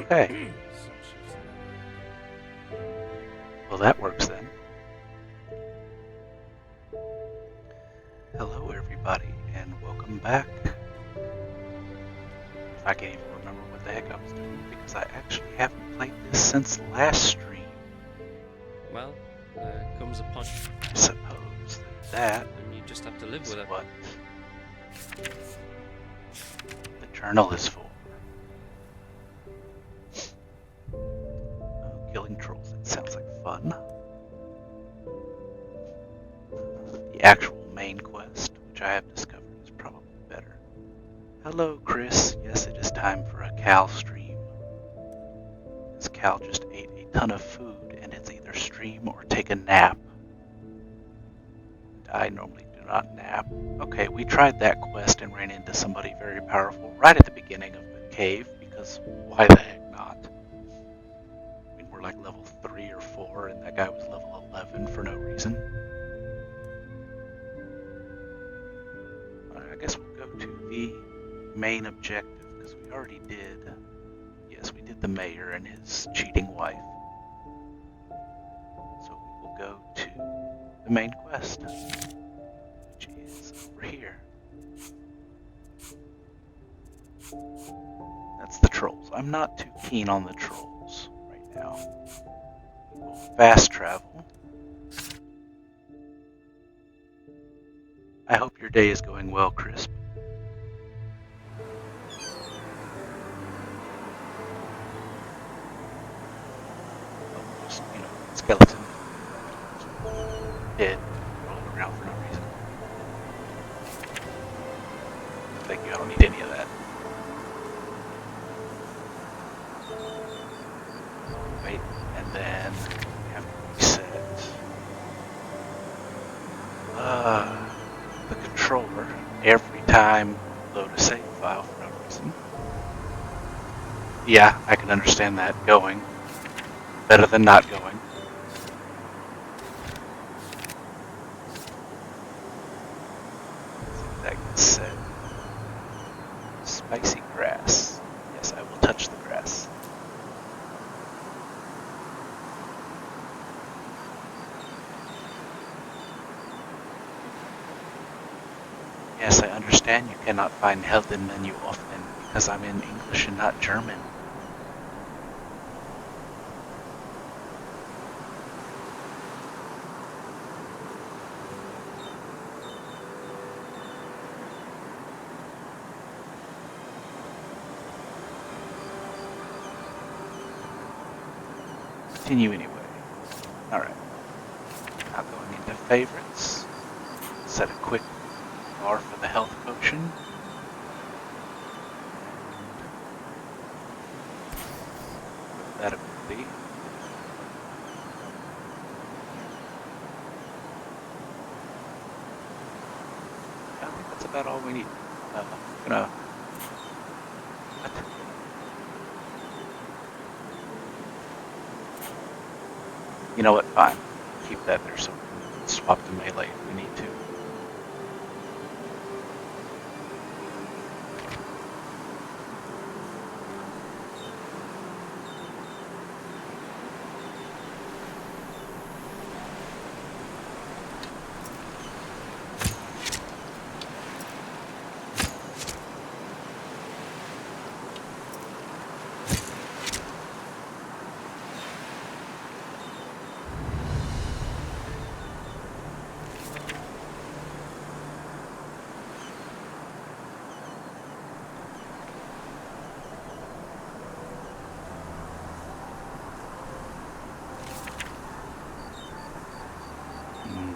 Okay. Well, that works then. Hello, everybody, and welcome back. I can't even remember what the heck I was doing because I actually haven't played this since last stream. Well, comes a punch, I suppose that and you just have to live is with it. what the journal is for. Oh, killing trolls, that sounds like fun. The actual main quest, which I have discovered, is probably better. Hello, Chris. Yes, it is time for a Cal stream. This Cal just ate a ton of food, and it's either stream or take a nap. I normally do not nap. Okay, we tried that quest and ran into somebody very powerful right at the beginning of the cave, because why the heck not? I mean, we're like level 3 or 4, and that guy was level 11 for no reason. I guess we'll go to the main objective, because we already did. Yes, we did the mayor and his cheating wife. So we will go to the main quest, which is over here. That's the trolls. I'm not too keen on the trolls right now. We'll fast travel. I hope your day is going well, Crisp. Oh, just, skeleton. Dead. Rolling around for no reason. Thank you, I don't need any of that. Wait, and then we have to reset. The controller every time load a save file for no reason. Yeah, I can understand that. Going. Better than not going. That gets said. Spicy grass. Yes, I will touch the grass. Yes, I understand you cannot find Helden menu often because I'm in English and not German. Continue anyway. Alright. Now going into favorites. Set a quick bar for the health potion. That ability. I think that's about all we need. What? You know what? Fine. Keep that there so we can swap to melee if we need to.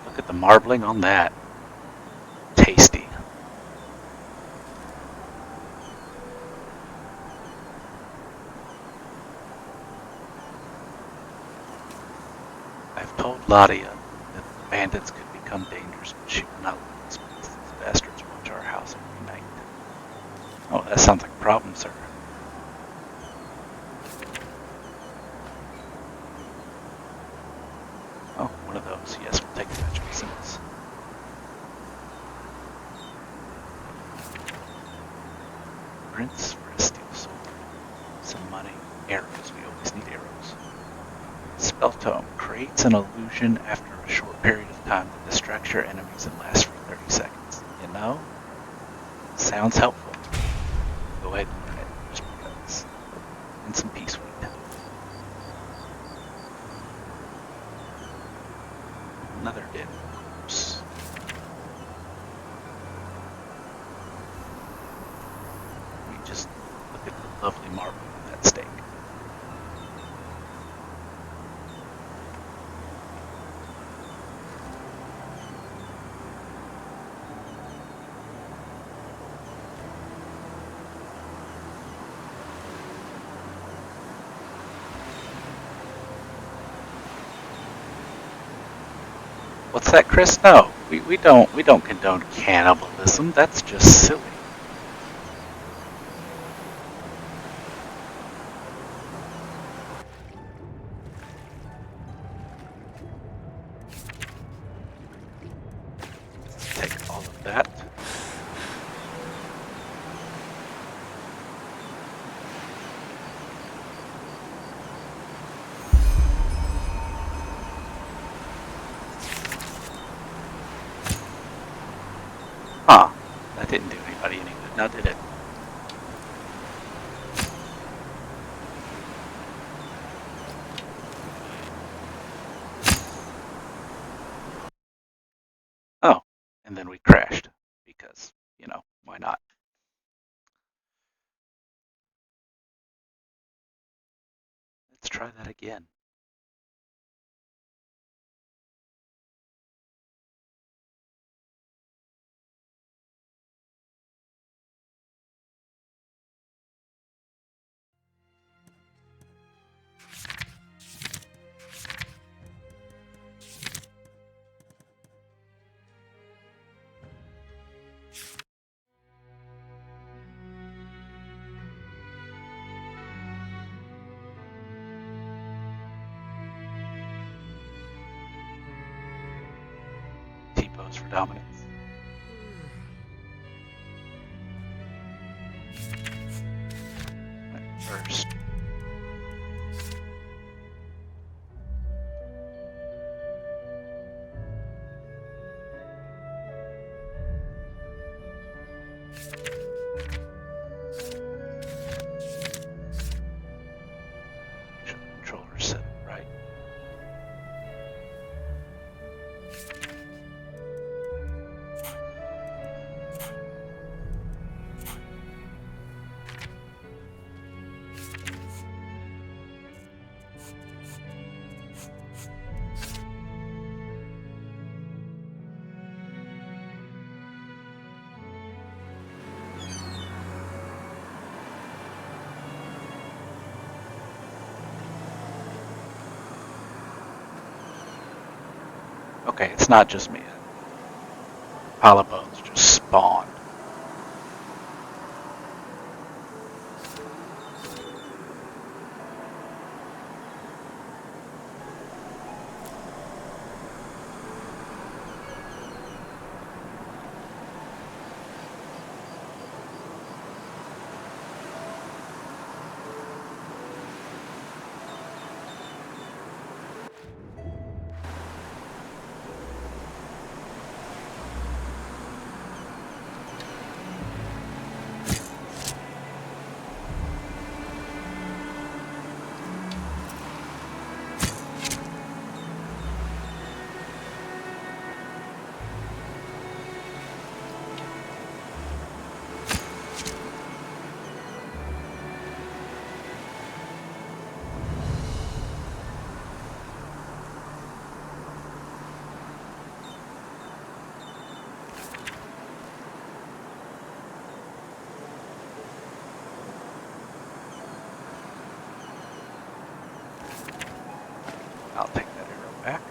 Look at the marbling on that. Tasty. I've told Ladia that the bandits could become dangerous, but she will not let us because these bastards watch our house every night. Oh, that sounds like a problem, sir. Oh, one of those. Yes, we'll take the magical symbols. Prince for a steel sword. Some money. Arrows. Spell Tome creates an illusion after a short period of time that distracts your enemies and lasts for 30 seconds. You know? Sounds helpful. Go ahead and learn it, just because. And some peace wheat. Another dead corpse. We just look at the lovely marble of that steak. What's that, Chris? No, we don't condone cannibalism. That's just silly. Take all of that. Huh. That didn't do anybody any good, now did it? Oh, and then we crashed. Because, why not? Let's try that again. T-pose for dominance. First. Make sure the controller's set right. Okay, it's not just me. Pile of bones just spawned. I'll take that arrow back.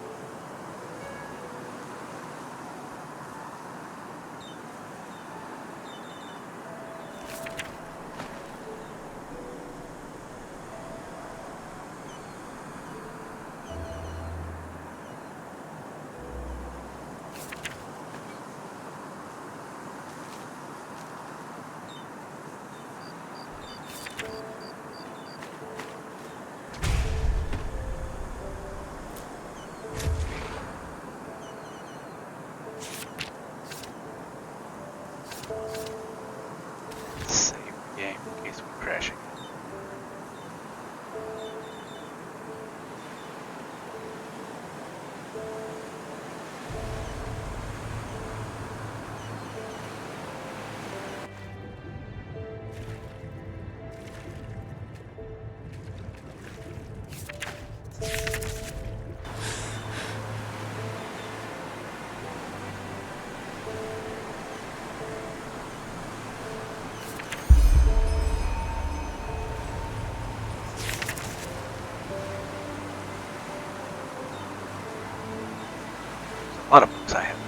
A lot of books I haven't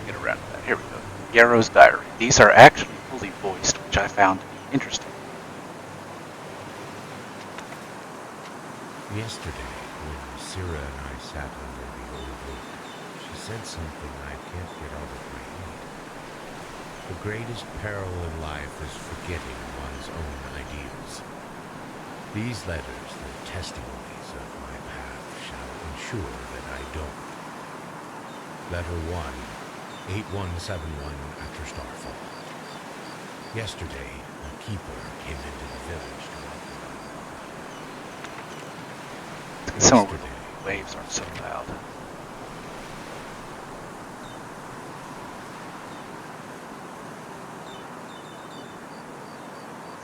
read. Get around to that. Here we go. Yarrow's Diary. These are actually fully voiced, which I found to be interesting. Yesterday, when Syrah and I sat under the old oak, she said something I can't get out of my head. The greatest peril in life is forgetting one's own ideals. These letters, the testimonies of my path, shall ensure that I don't. Letter 1, 8171 after starfall. Yesterday, a keeper came into the village to offer me. Somewhere where the waves aren't so loud.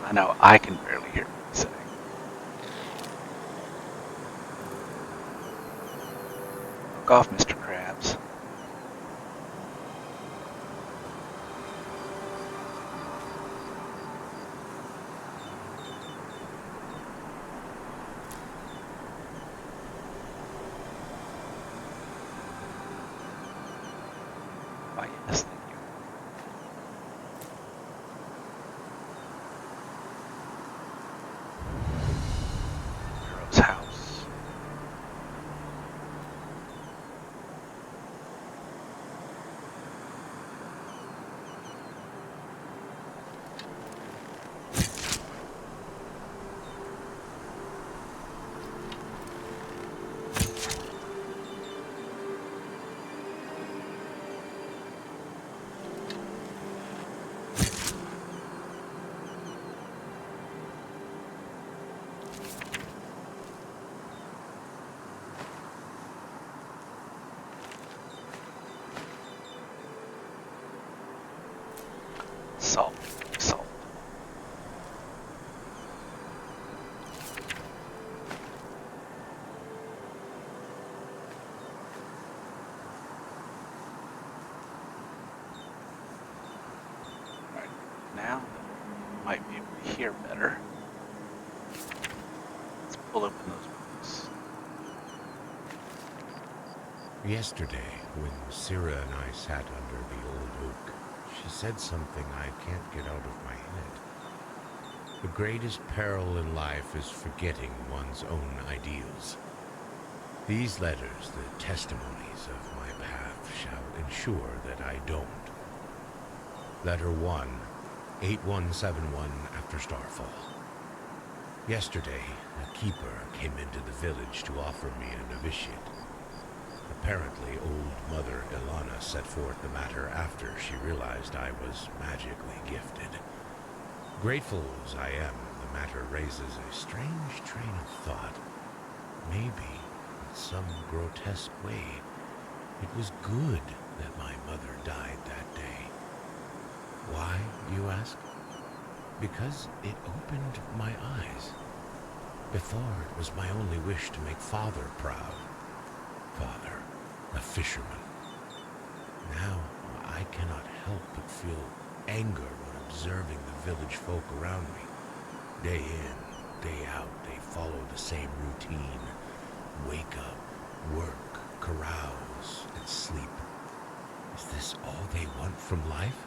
I know I can barely hear what he's saying. Fuck off, Mr. Krabs. Why, yes, thank you. Hero's house. Salt. Salt. Right. Now I might be able to hear better. Let's pull open those books. Yesterday, when Syrah and I sat under the old oak, she said something I can't get out of my head. The greatest peril in life is forgetting one's own ideals. These letters, the testimonies of my path, shall ensure that I don't. Letter 1, 8171 after starfall. Yesterday, a keeper came into the village to offer me a novitiate. Apparently, old Mother Ilana set forth the matter after she realized I was magically gifted. Grateful as I am, the matter raises a strange train of thought. Maybe, in some grotesque way, it was good that my mother died that day. Why, you ask? Because it opened my eyes. Before, it was my only wish to make Father proud. Father, a fisherman. Now, I cannot help but feel anger when observing the village folk around me. Day in, day out, they follow the same routine. Wake up, work, carouse, and sleep. Is this all they want from life?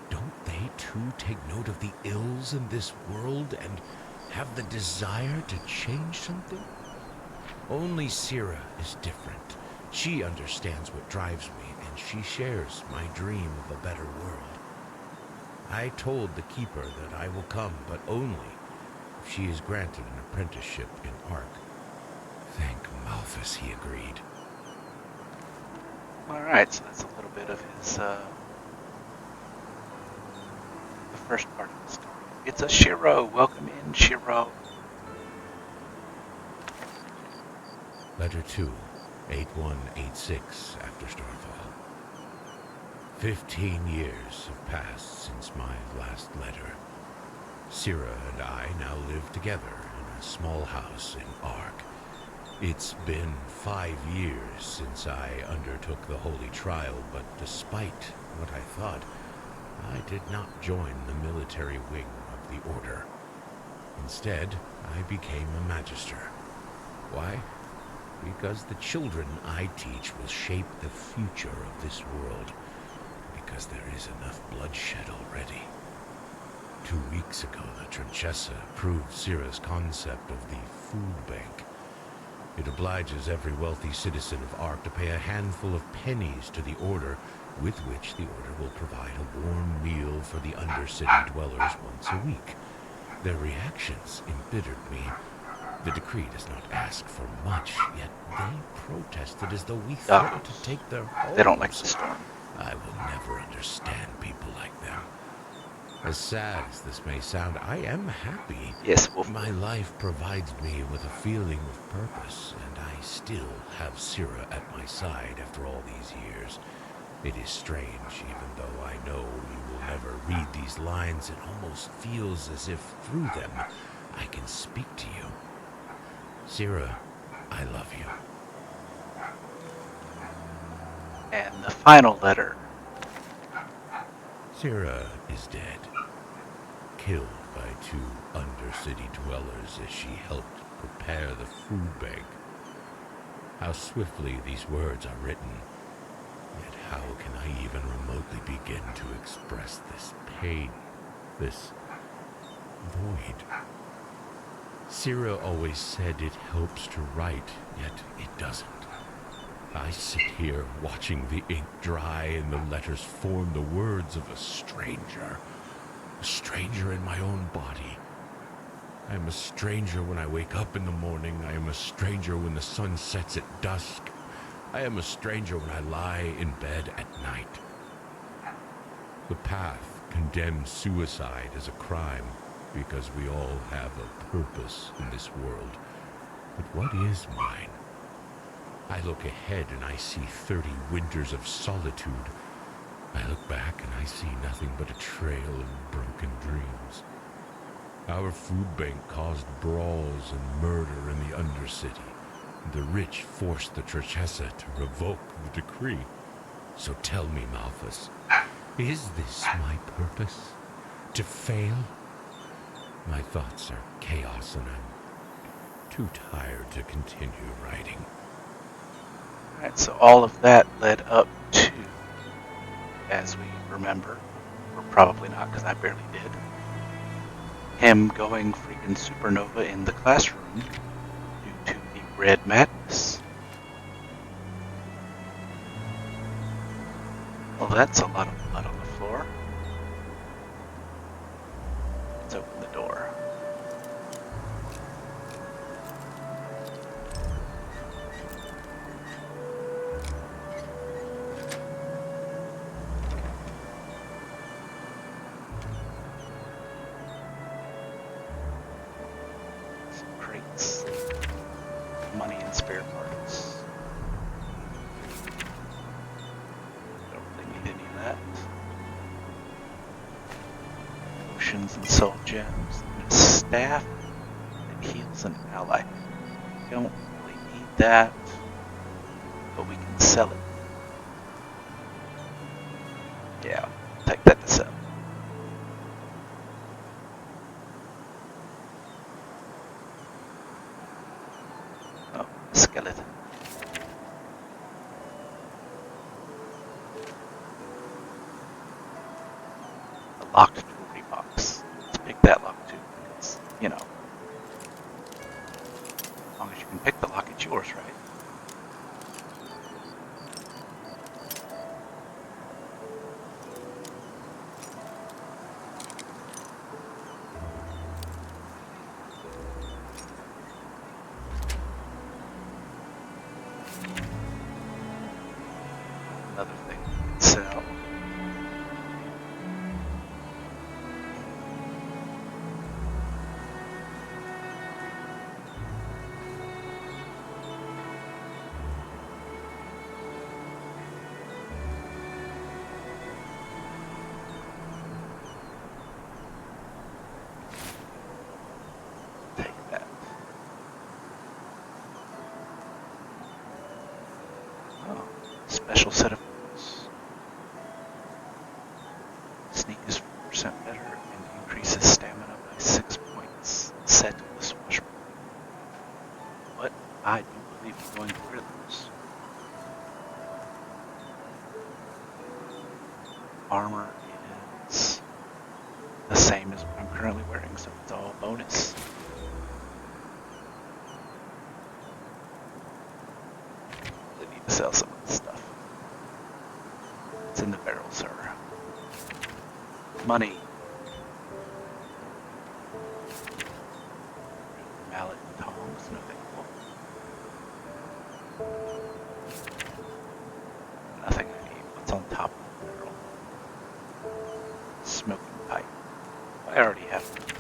Don't they too take note of the ills in this world and have the desire to change something? Only Syrah is different. She understands what drives me, and she shares my dream of a better world. I told the keeper that I will come, but only if she is granted an apprenticeship in Ark. Thank Malthus he agreed. Alright, so that's a little bit of his, the first part of the story. It's a Shiro. Welcome in, Shiro. Letter 2, 8186 after starfall. 15 years have passed since my last letter. Syrah and I now live together in a small house in Ark. It's been 5 years since I undertook the holy trial, but despite what I thought, I did not join the military wing of the order. Instead, I became a magister. Why? Because the children I teach will shape the future of this world. Because there is enough bloodshed already. 2 weeks ago, the Trinchessa approved Sira's concept of the food bank. It obliges every wealthy citizen of Ark to pay a handful of pennies to the Order, with which the Order will provide a warm meal for the Undercity dwellers once a week. Their reactions embittered me. The decree does not ask for much, yet they protested as though we threatened to take their homes. They don't like the storm. I will never understand people like them. As sad as this may sound, I am happy. Yes, Wolf. My life provides me with a feeling of purpose, and I still have Sira at my side after all these years. It is strange, even though I know you will never read these lines, it almost feels as if through them I can speak to you. Sira, I love you. And the final letter. Sira is dead. Killed by 2 Undercity dwellers as she helped prepare the food bank. How swiftly these words are written. Yet how can I even remotely begin to express this pain, this void? Sira always said it helps to write, yet it doesn't. I sit here watching the ink dry and the letters form the words of a stranger in my own body. I am a stranger when I wake up in the morning. I am a stranger when the sun sets at dusk. I am a stranger when I lie in bed at night. The path condemns suicide as a crime because we all have a purpose in this world. But what is mine? I look ahead and I see 30 winters of solitude. I look back and I see nothing but a trail of broken dreams. Our food bank caused brawls and murder in the Undercity. The rich forced the Trinchessa to revoke the decree. So tell me, Malthus, is this my purpose? To fail? My thoughts are chaos and I'm too tired to continue writing. Alright, so all of that led up to, as we remember, or probably not because I barely did, him going freaking supernova in the classroom due to the red madness. Well, that's a lot of blood on the floor. Let's open the door. Some crates. Money and spare parts. Don't really need any of that. Potions and soul gems. And a staff that heals an ally. Don't really need that, but we can sell it. Yeah, take that to sell. Oh, a skeleton. A locked jewelry box. Let's pick that lock too, because, you know, as long as you can pick the lock, it's yours, right? Another thing we can sell. Take that. Oh, special set of rules. Sneak is 4% better and increases stamina by 6 points. Set the swashbuckler. What bonus. Really need to sell some of this stuff. It's in the barrel, sir. Money. Mallet and tongs, no thank you. Nothing I need. What's on top of the barrel? Smoking pipe. I already have one of those.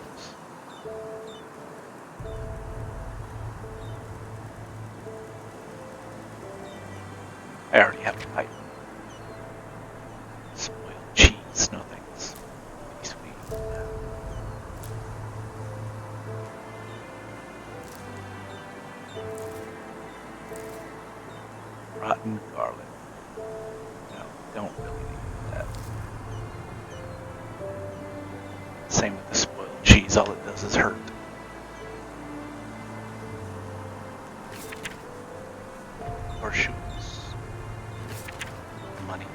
I already have a pipe. Spoiled cheese, no thanks. Pretty sweet. Rotten garlic. No, don't really need that. Same with the spoiled cheese, all it does is hurt. Horseshoes. Money.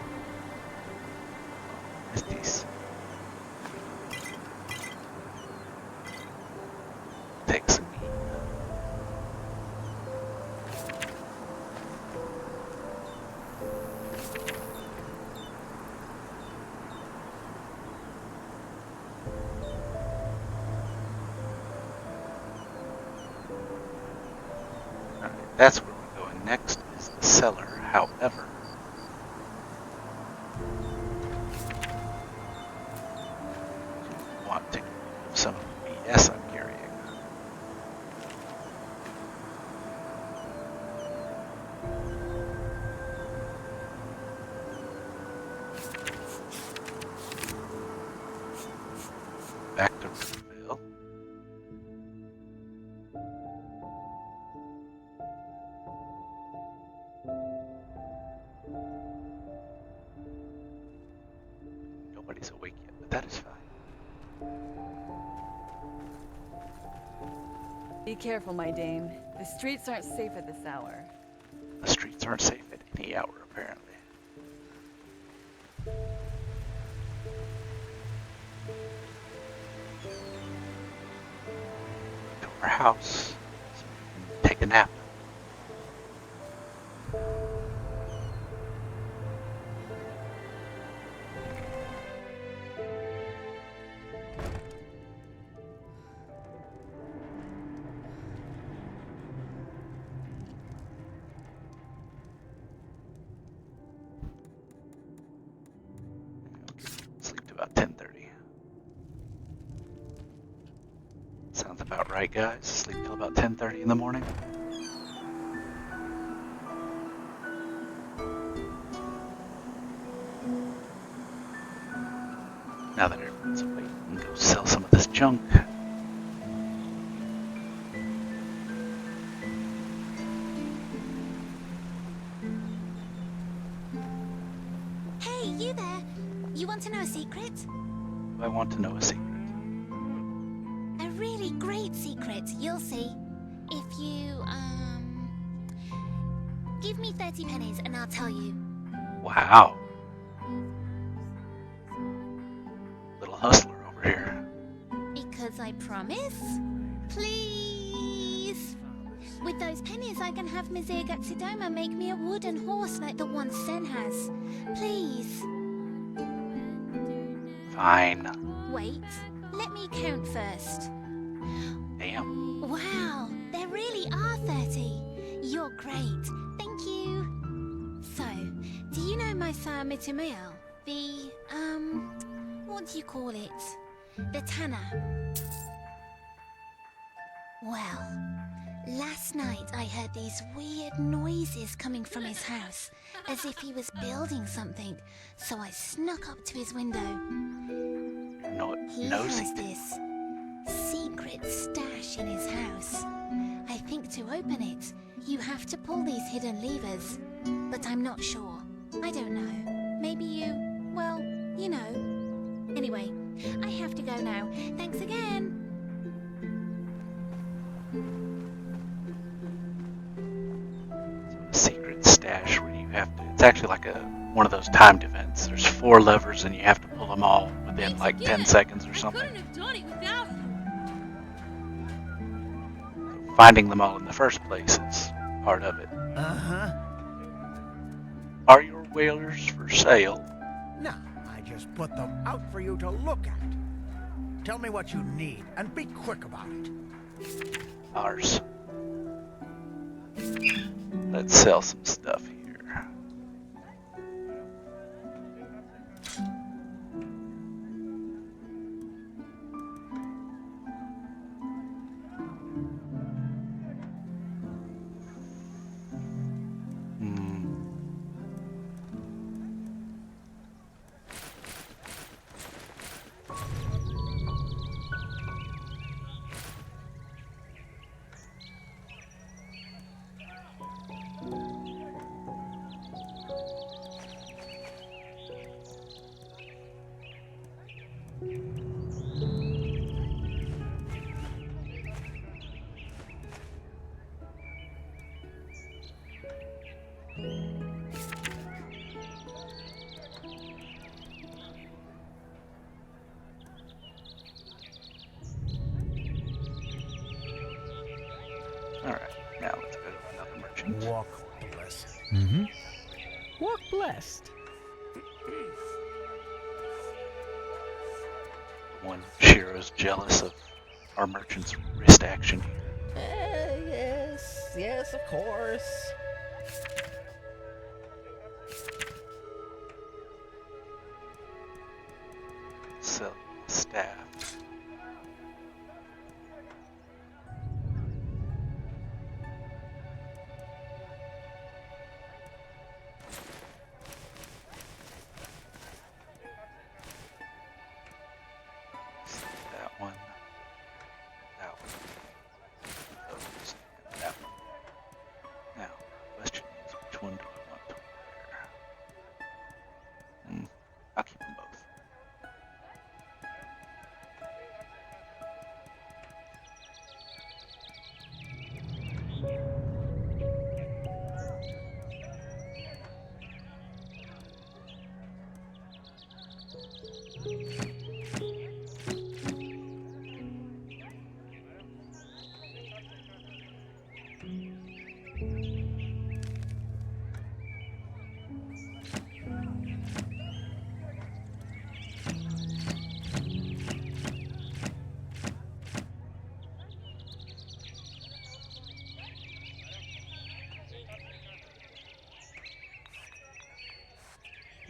What's these? Take some meat. Alright, that's where we're going next, is the cellar. However, I want to remove some of the BS I'm carrying. Back to Riverville. Nobody's awake yet, but that is fine. Be careful, my Dane. The streets aren't safe at this hour. The streets aren't safe at any hour, apparently. To our house, so we can take a nap. Sleep to about 10:30. Sounds about right, guys. Sleep till about 10:30 in the morning. Now that everyone's awake, we can go sell some of this junk. Hey, you there! You want to know a secret? I want to know a secret. A really great secret, you'll see. If you, give me 30 pennies and I'll tell you. Wow. Little hustler over here. Because I promise? Please! With those pennies I can have Mzir Gaxidoma make me a wooden horse like the one Sen has. Please. Fine. Wait, let me count first. Damn. Wow, there really are 30. You're great. Thank you. So, do you know my sir Mitumael? The, what do you call it? The tanner. Well, last night I heard these weird noises coming from his house, as if he was building something, so I snuck up to his window. No, He nosy. has this secret stash in his house. I think to open it, you have to pull these hidden levers. But I'm not sure. I don't know. Maybe you... well, you know. Anyway, I have to go now. Thanks again. Secret stash where you have to. It's actually like one of those timed events. There's 4 levers and you have to pull them all within like 10 seconds or something. I couldn't have done it without you. finding them all in the first place is part of it. Uh-huh. Are your whalers for sale? No, I just put them out for you to look at. Tell me what you need, and be quick about it. Ours. Let's sell some stuff here. Alright, now let's go to another merchant. Walk blessed. Mm-hmm. Walk blessed. One Shiro's jealous of our merchant's wrist action here. Yes, of course. Sell staff. Sell that one. That one. Those and that one. Now, the question is, which one do I want to wear? I'll keep them both.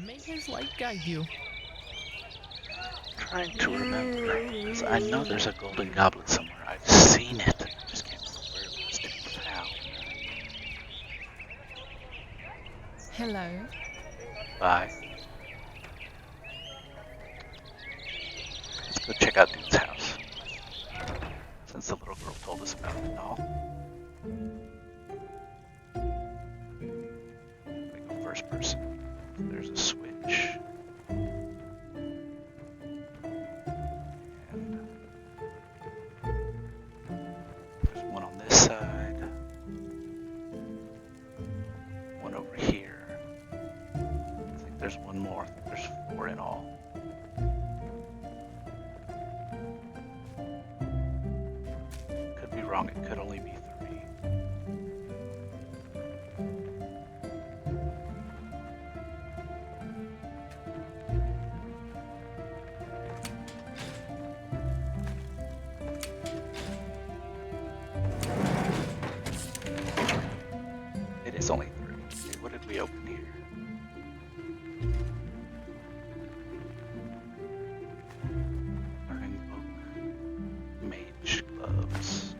May his light guide you. Trying to remember, because I know there's a golden goblet somewhere. I've seen it. I just can't remember where it was to be found. Hello. Bye. Let's go check out Dude's house. Since the little girl told us about it and all. We go first person. There's a switch. And there's one on this side. One over here. I think there's one more. I think there's 4 in all. Could be wrong. It could only be 3. It is only 3. Okay, what did we open here? Learning book, mage gloves.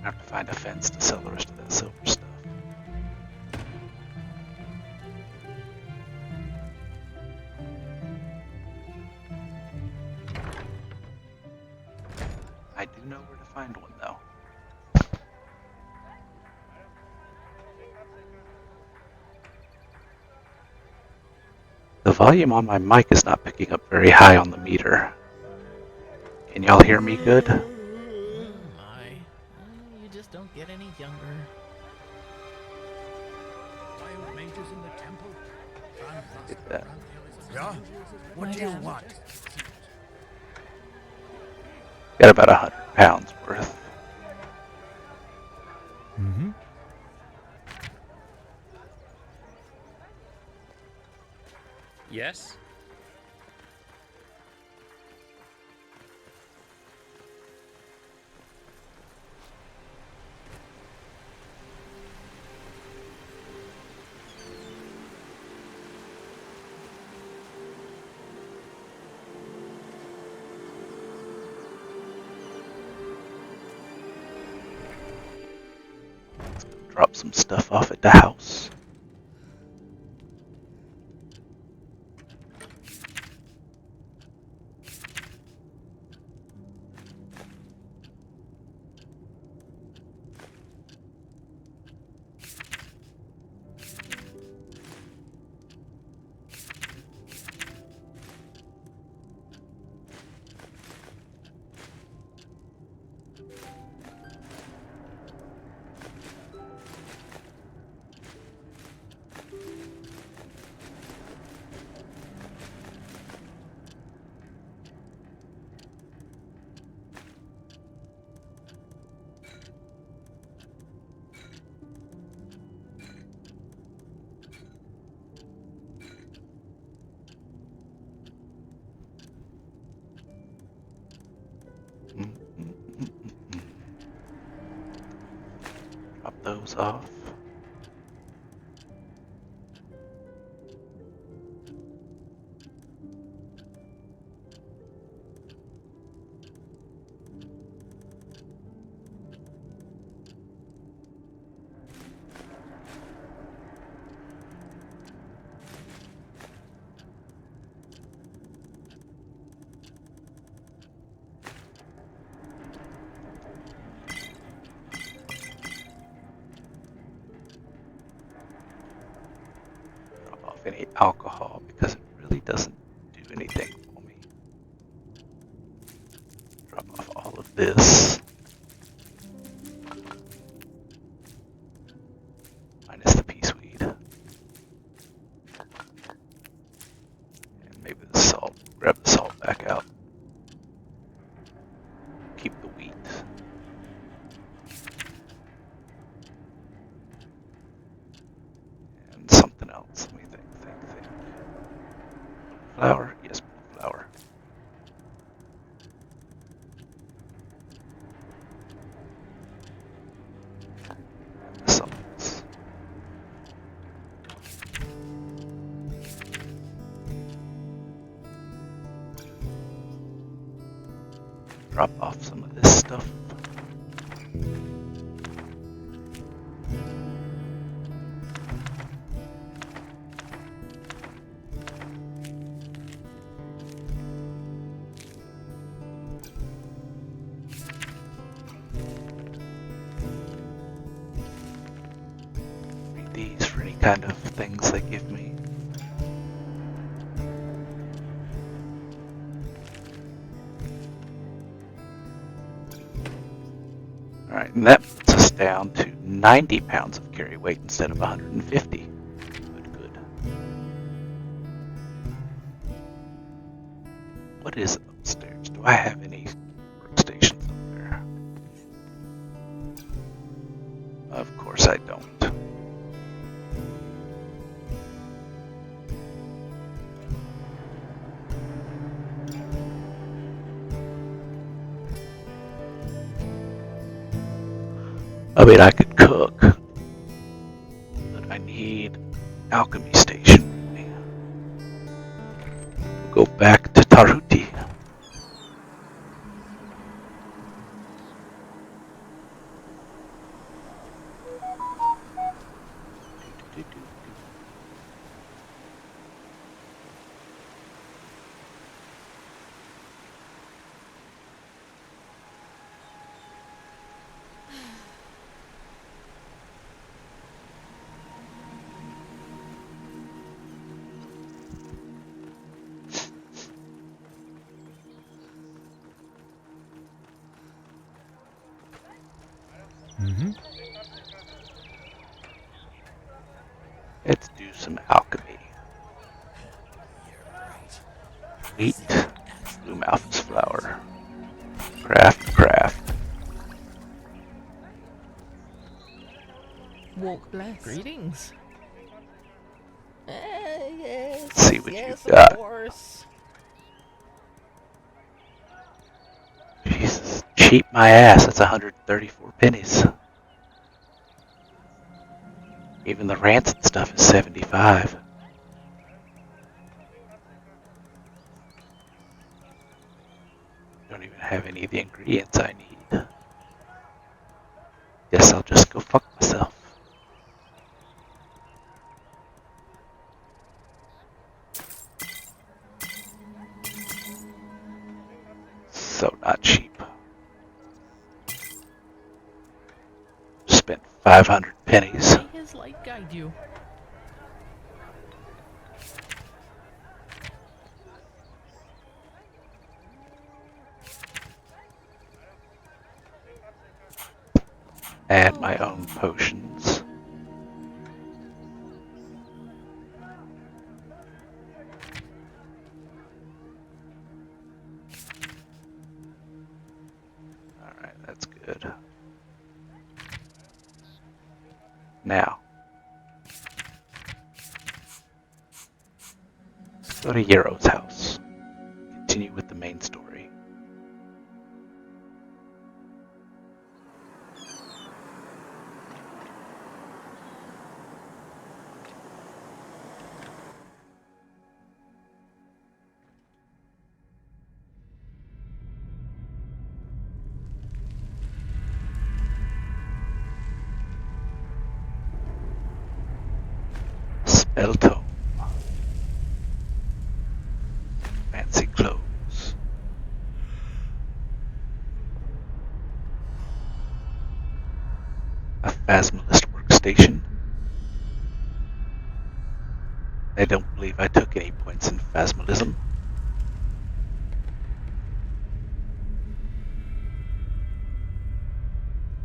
I have to find a fence to sell the rest of that silver stuff. I do know where to find one, though. The volume on my mic is not picking up very high on the meter. Can y'all hear me good? My, you just don't get any younger. Wild mages in the temple. Get that. Yeah? What do you want? Got about 100 pounds worth. Mm-hmm. Yes? Drop some stuff off at the house. Drop those off. Drop off any alcohol because it really doesn't do anything for me. Drop off all of this. Minus the peace weed. And maybe the salt. Grab the salt back out. Keep the wheat. And something else. Let me think. Flour? Yes, flour. And the salts. Drop off some of this stuff. Read these for any kind of things they give me. Alright, and that puts us down to 90 pounds of carry weight instead of 150. Good. What is upstairs? Do I have any workstations up there? Of course I don't. I mean, I could cook, but I need alchemy station. We'll go back to Taruti. Mm-hmm. Let's do some alchemy. Wheat, blue malthus flour. Craft. Walk blessed. Greetings. Let's see what Yes, you've got. of course. Jesus, cheap my ass. That's 134 pennies. Even the rancid stuff is 75. Don't even have any of the ingredients I need. Guess I'll just go fuck myself. So not cheap. Spent 500 pennies. May his light guide you. Add my own potions. Alright, that's good. Now, go to Yero's house. Continue with the main story. Spell tome. Fancy clothes. A phasmalist workstation. I don't believe I took any points in phasmalism.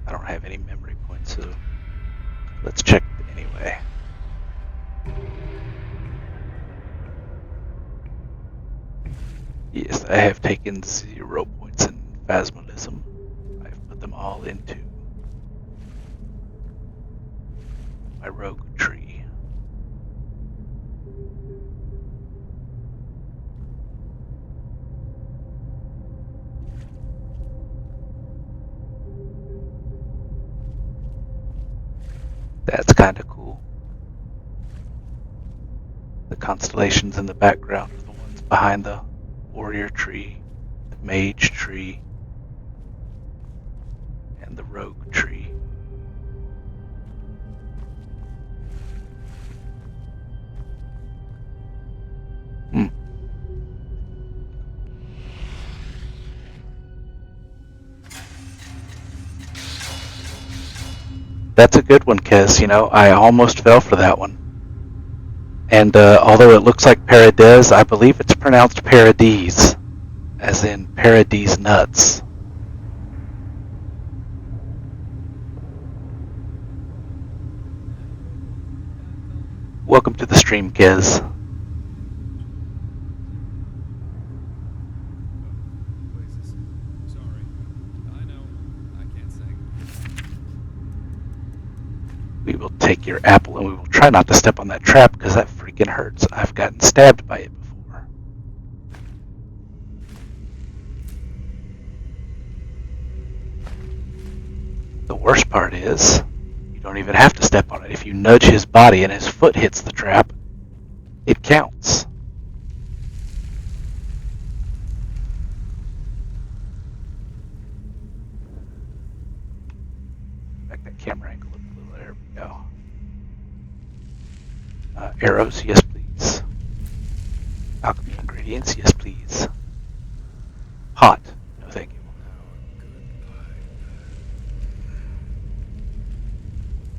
I don't have any memory points, so let's check anyway. Yes, I have taken 0 points in phasmalism. I've put them all into my rogue tree. That's kind of cool. The constellations in the background are the ones behind the warrior tree, the mage tree, and the rogue tree. That's a good one, Kez. You know, I almost fell for that one. And although it looks like Paradise, I believe it's pronounced Paradise, as in Paradise nuts. Welcome to the stream, Kez. We will take your apple and we will try not to step on that trap because that freaking hurts. I've gotten stabbed by it before. The worst part is, you don't even have to step on it. If you nudge his body and his foot hits the trap, it counts. Back that camera angle up a little. There we go. Arrows, yes please. Alchemy ingredients, yes please. Hot, no thank you.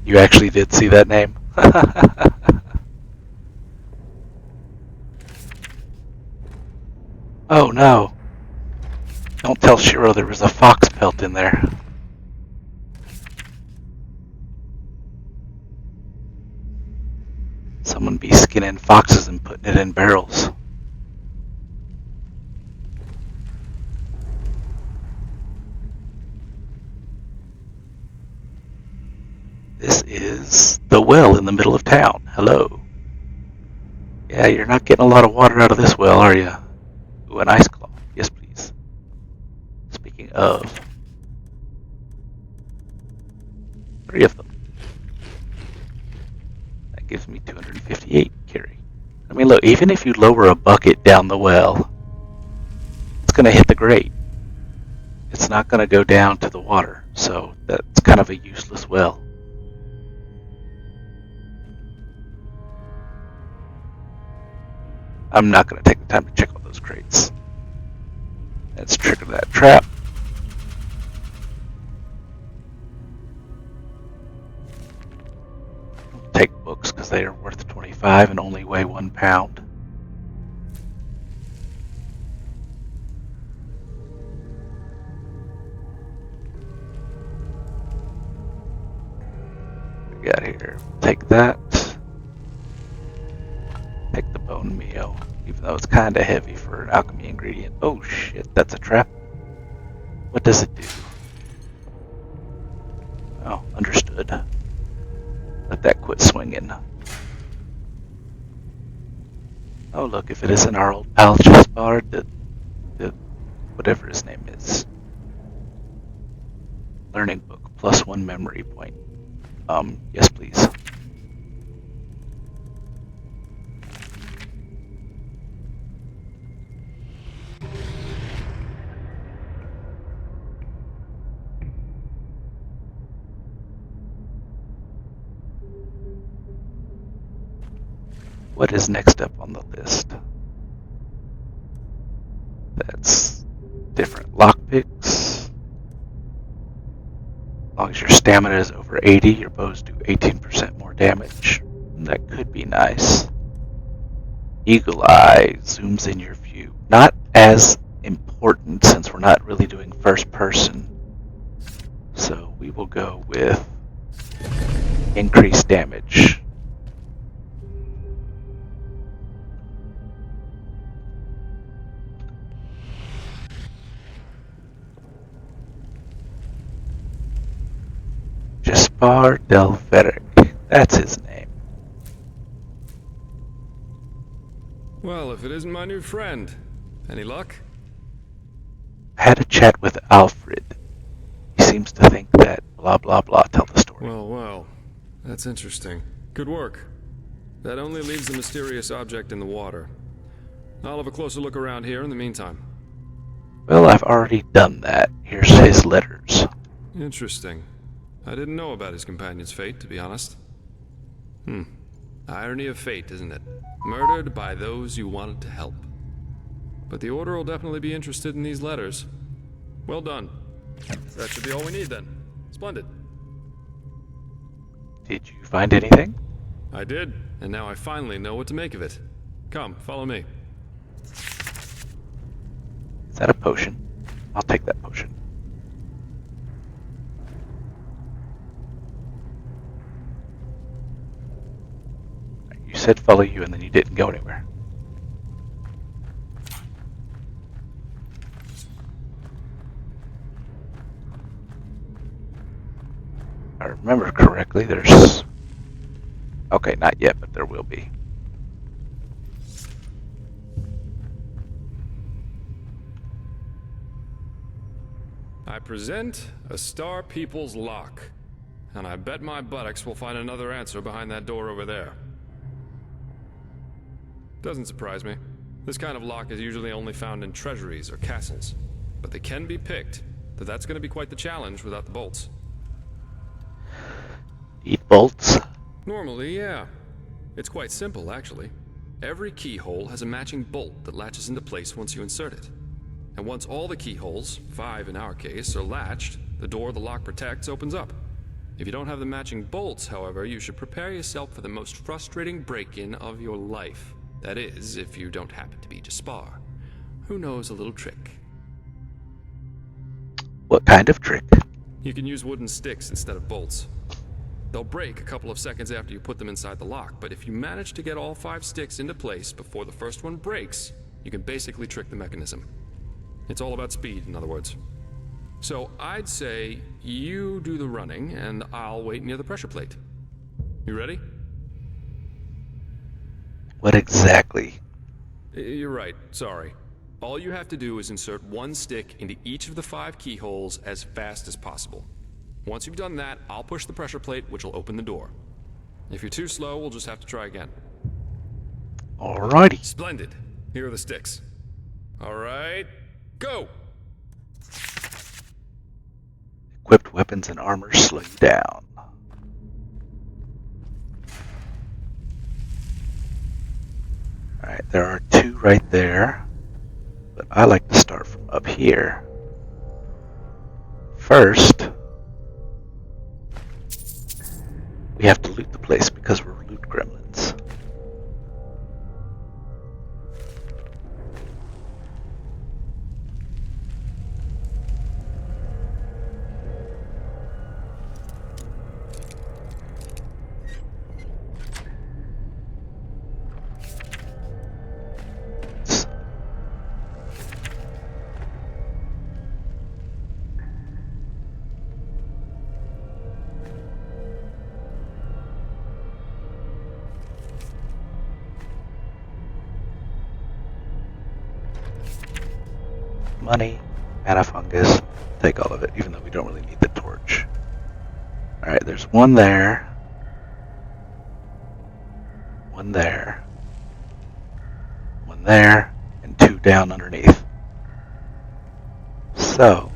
You actually did see that name? Oh no. Don't tell Shiro there was a fox pelt in there. flicking in foxes and putting it in barrels. This is the well in the middle of town. Hello. Yeah, you're not getting a lot of water out of this well, are you? Ooh, an ice claw. Yes, please. Speaking of, 3 of them. That gives me 258 carry. I mean, look, even if you lower a bucket down the well, it's going to hit the grate. It's not going to go down to the water, so that's kind of a useless well. I'm not going to take the time to check all those crates. Let's trigger that trap. Take books because they are worth 25 and only weigh 1 pound. What we got here? Take that. Take the bone meal, even though it's kind of heavy for an alchemy ingredient. Oh shit, that's a trap. What does it do? Oh, understood. Let that quit swinging. Oh look, if it isn't our old pal Chessbard, the whatever his name is. Learning book, +1 memory point. Yes please. What is next up on the list? That's different lockpicks. As long as your stamina is over 80, your bows do 18% more damage. That could be nice. Eagle Eye zooms in your view. Not as important since we're not really doing first person. So we will go with increased damage. Jaspar Delveric. That's his name. Well, if it isn't my new friend. Any luck? I had a chat with Alfred. He seems to think that blah blah blah tell the story. Well. That's interesting. Good work. That only leaves the mysterious object in the water. I'll have a closer look around here in the meantime. Well, I've already done that. Here's his letters. Interesting. I didn't know about his companion's fate, to be honest. Irony of fate, isn't it? Murdered by those you wanted to help. But the Order will definitely be interested in these letters. Well done. That should be all we need then. Splendid. Did you find anything? I did, and now I finally know what to make of it. Come, follow me. Is that a potion? I'll take that potion. You said follow you and then you didn't go anywhere. If I remember correctly, there's... Okay, not yet, but there will be. I present a Star People's lock. And I bet my buttocks will find another answer behind that door over there. Doesn't surprise me. This kind of lock is usually only found in treasuries or castles. But they can be picked, though that's going to be quite the challenge without the bolts. Eat bolts? Normally, yeah. It's quite simple, actually. Every keyhole has a matching bolt that latches into place once you insert it. And once all the keyholes, 5 in our case, are latched, the door the lock protects opens up. If you don't have the matching bolts, however, you should prepare yourself for the most frustrating break-in of your life. That is, if you don't happen to be Jaspar, who knows a little trick. What kind of trick? You can use wooden sticks instead of bolts. They'll break a couple of seconds after you put them inside the lock, but if you manage to get all 5 sticks into place before the first one breaks, you can basically trick the mechanism. It's all about speed, in other words. So I'd say you do the running, and I'll wait near the pressure plate. You ready? What exactly? You're right, sorry. All you have to do is insert 1 stick into each of the 5 keyholes as fast as possible. Once you've done that, I'll push the pressure plate, which will open the door. If you're too slow, we'll just have to try again. Alrighty. Splendid. Here are the sticks. Alright, go! Equipped weapons and armor slow you down. Alright, there are 2 right there, but I like to start from up here. First, we have to loot the place because we're loot gremlins. Money, mana fungus, take all of it, even though we don't really need the torch. Alright, there's 1 there. 1 there. 1 there, and 2 down underneath. So,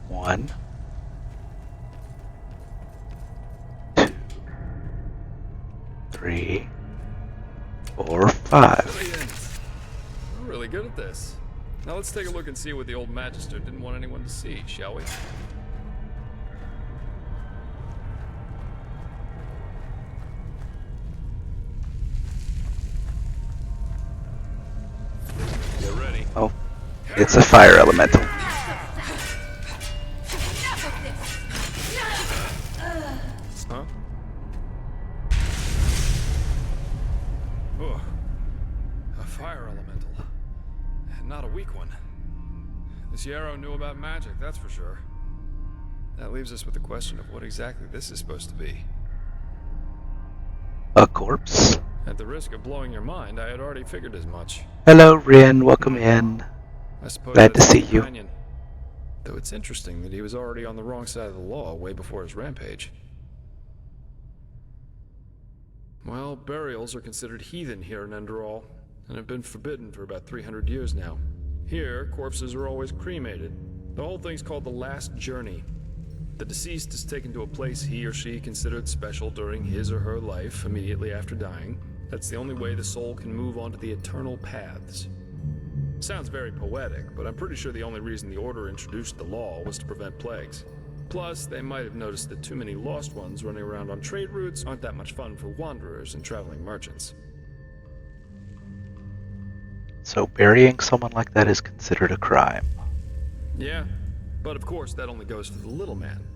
1, 2, 3, 4, 5. Brilliant. We're really good at this. Now let's take a look and see what the old Magister didn't want anyone to see, shall we? Get ready. Oh, it's a fire elemental. Huh? Oh, a fire elemental. Not a weak one. This Yarrow knew about magic, that's for sure. That leaves us with the question of what exactly this is supposed to be. A corpse. At the risk of blowing your mind, I had already figured as much. Hello, Rin. Welcome in. I suppose Glad to that's see his you. companion. Though it's interesting that he was already on the wrong side of the law way before his rampage. Well, burials are considered heathen here in Enderal, and have been forbidden for about 300 years now. Here, corpses are always cremated. The whole thing's called the Last Journey. The deceased is taken to a place he or she considered special during his or her life immediately after dying. That's the only way the soul can move on to the eternal paths. Sounds very poetic, but I'm pretty sure the only reason the Order introduced the law was to prevent plagues. Plus, they might have noticed that too many lost ones running around on trade routes aren't that much fun for wanderers and traveling merchants. So burying someone like that is considered a crime. Yeah, but of course that only goes for the little man.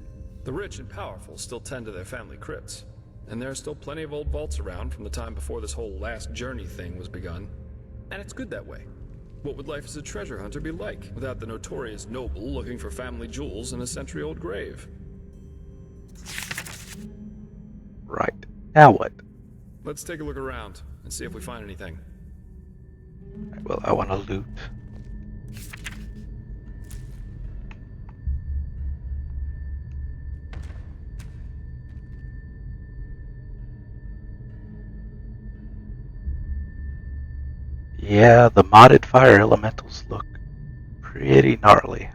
The rich and powerful still tend to their family crypts. And there are still plenty of old vaults around from the time before this whole last journey thing was begun. And it's good that way. What would life as a treasure hunter be like without the notorious noble looking for family jewels in a century-old grave? Right. Now what? Let's take a look around and see if we find anything. Well, I want to loot. Yeah, the modded fire elementals look pretty gnarly.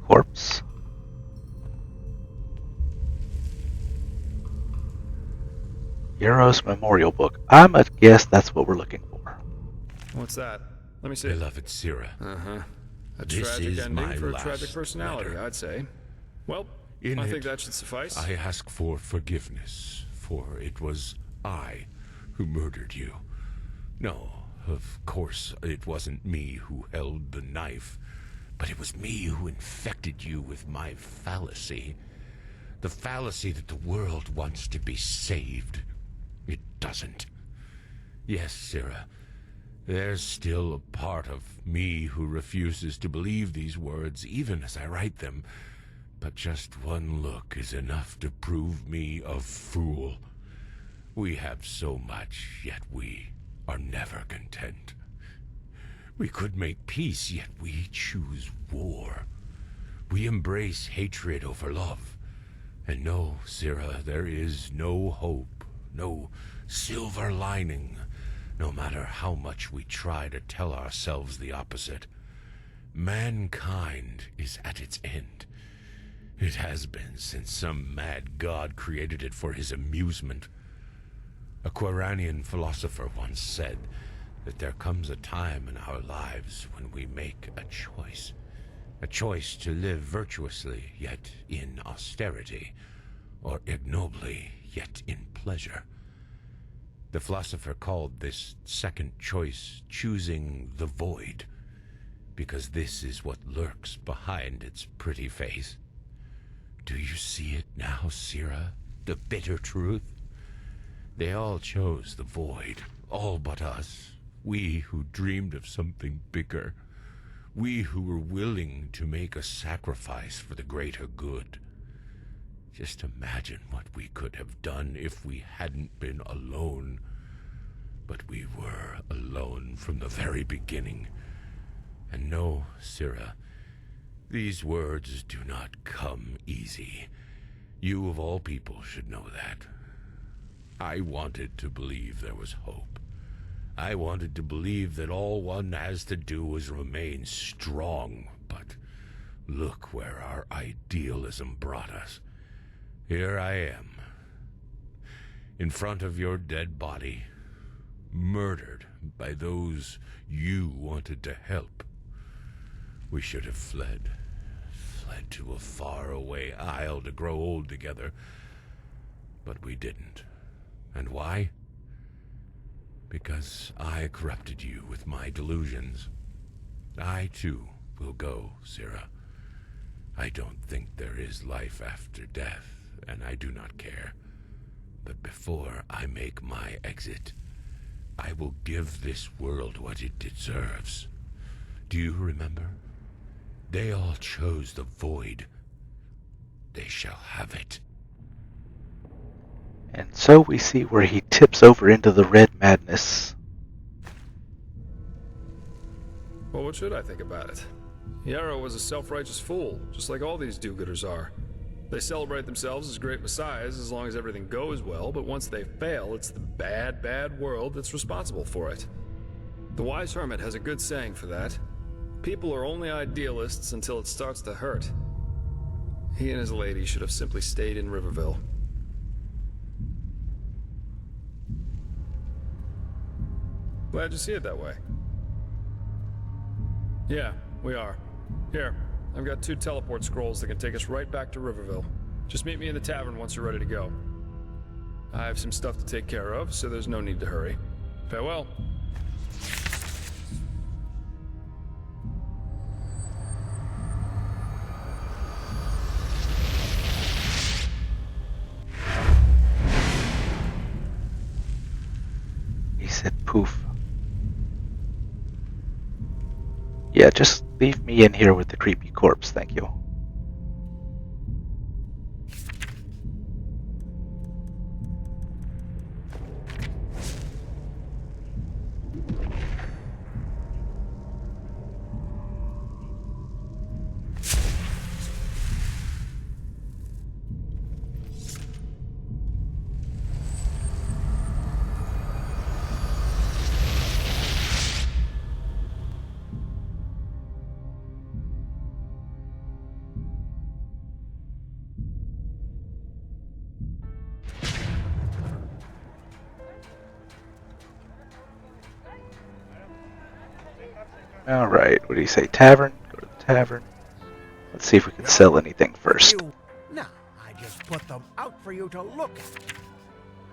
Corpse. Yarrow's memorial book. I'm a guess that's what we're looking for. What's that? Let me see. Beloved Sira, Uh-huh. A This tragic is ending my for a last tragic personality, letter. I'd say. Well, In I it, think that should suffice. I ask for forgiveness, for it was I who murdered you. No, of course, it wasn't me who held the knife, but it was me who infected you with my fallacy. The fallacy that the world wants to be saved. It doesn't. Yes, Syrah, there's still a part of me who refuses to believe these words, even as I write them. But just one look is enough to prove me a fool. We have so much, yet we are never content. We could make peace, yet we choose war. We embrace hatred over love. And no, Syrah, there is no hope, no silver lining, no matter how much we try to tell ourselves the opposite. Mankind is at its end. It has been since some mad god created it for his amusement. A Quranian philosopher once said that there comes a time in our lives when we make a choice. A choice to live virtuously, yet in austerity, or ignobly, yet in pleasure. The philosopher called this second choice choosing the void, because this is what lurks behind its pretty face. Do you see it now, Syrah? The bitter truth? They all chose the void, all but us. We who dreamed of something bigger. We who were willing to make a sacrifice for the greater good. Just imagine what we could have done if we hadn't been alone. But we were alone from the very beginning. And no, Syrah, these words do not come easy. You of all people should know that. I wanted to believe there was hope. I wanted to believe that all one has to do is remain strong, but look where our idealism brought us. Here I am, in front of your dead body, murdered by those you wanted to help. We should have fled to a faraway isle to grow old together, but we didn't. And why? Because I corrupted you with my delusions. I, too, will go, Syrah. I don't think there is life after death, and I do not care. But before I make my exit, I will give this world what it deserves. Do you remember? They all chose the void. They shall have it. And so we see where he tips over into the red madness. Well, what should I think about it? Yarrow was a self-righteous fool, just like all these do-gooders are. They celebrate themselves as great messiahs as long as everything goes well, but once they fail, it's the bad, bad world that's responsible for it. The wise hermit has a good saying for that. People are only idealists until it starts to hurt. He and his lady should have simply stayed in Riverville. Glad you see it that way. Yeah, we are. Here, I've got 2 teleport scrolls that can take us right back to Riverville. Just meet me in the tavern once you're ready to go. I have some stuff to take care of, so there's no need to hurry. Farewell. He said poof. Yeah, just leave me in here with the creepy corpse, thank you. Alright, what do you say? Tavern? Go to the tavern. Let's see if we can sell anything first. You Now, I just put them out for you to look at.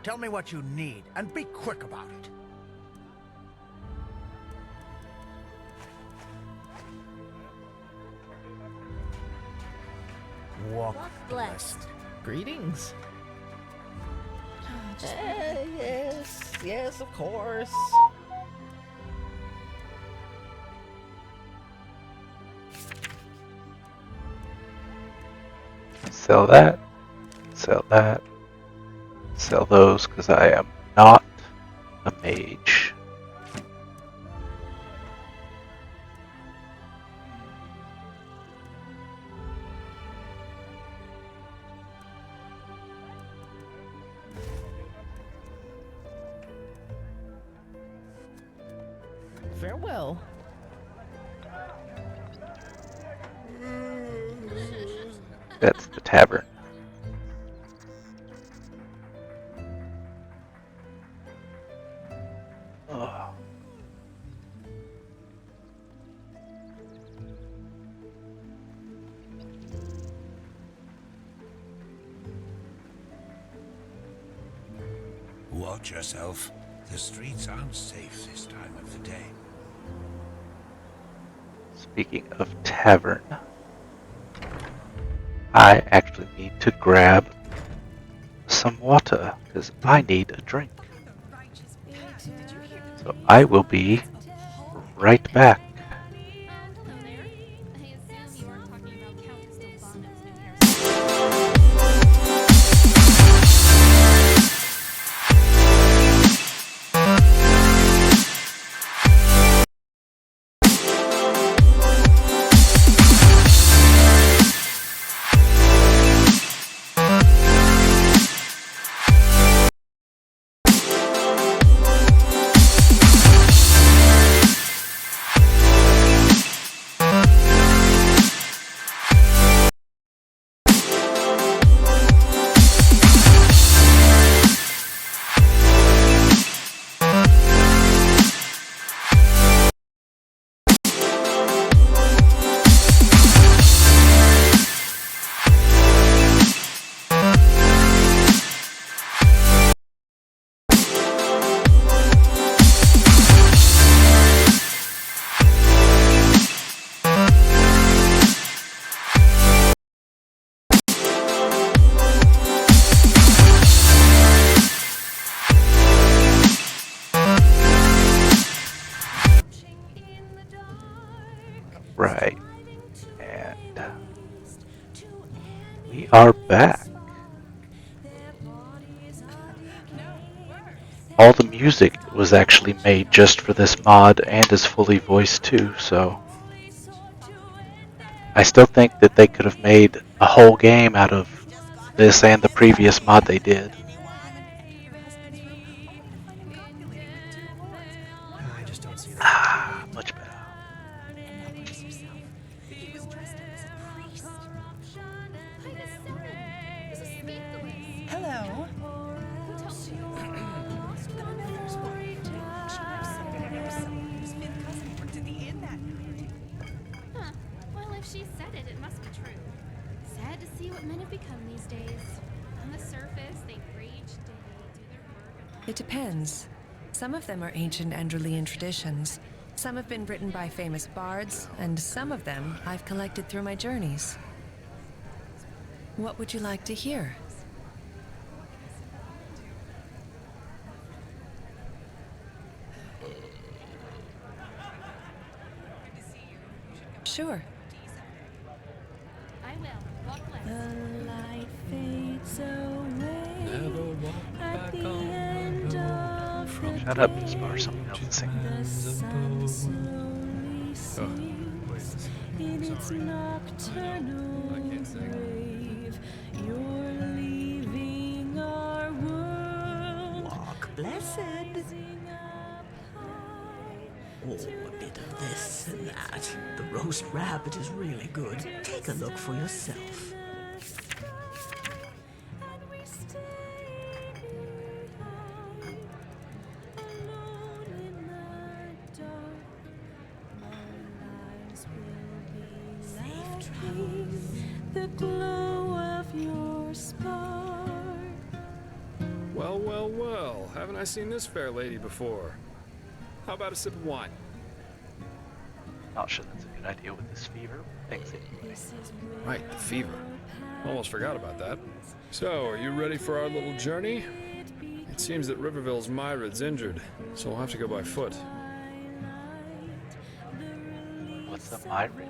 Tell me what you need, and be quick about it. Walk blessed. Greetings. Yes, of course. Sell that. Sell that. Sell those, because I am not a mage. Farewell. That's the tavern. Oh. Watch yourself. The streets aren't safe this time of the day. Speaking of tavern, I actually need to grab some water because I need a drink. So I will be right back. Hello there. I assume you are talking about Countess Delbando's new hairstyle. Right. And we are back. All the music was actually made just for this mod and is fully voiced too, so I still think that they could have made a whole game out of this and the previous mod they did. I just don't see that. Ah, much better. Hello. Huh. Well, if she said it, it must be true. Sad to see what men have become these days. On the surface, they preach, they do their work. It depends. Some of them are ancient Enderalian traditions. Some have been written by famous bards, and some of them I've collected through my journeys. What would you like to hear? Sure. I will. Walk left. The light fades away Never walk at back the on end the road of from Shut up, just bar something else and sing. the sun slowly Wait, sinks in its nocturnal I can't sing. grave. You're leaving our world. Walk blessed. Rising up high Oh, a bit of this and that. The roast rabbit is really good. Take a look for yourself. and we stay behind, alone in the dark. Our lives will be Safe laughing, the glow of Well, well, well. Haven't I seen this fair lady before? How about a sip of wine? Not sure that's a good idea with this fever. Thanks anyway. Right, the fever. Almost forgot about that. So, are you ready for our little journey? It seems that Riverville's Myra's injured, so we'll have to go by foot. What's a myrid?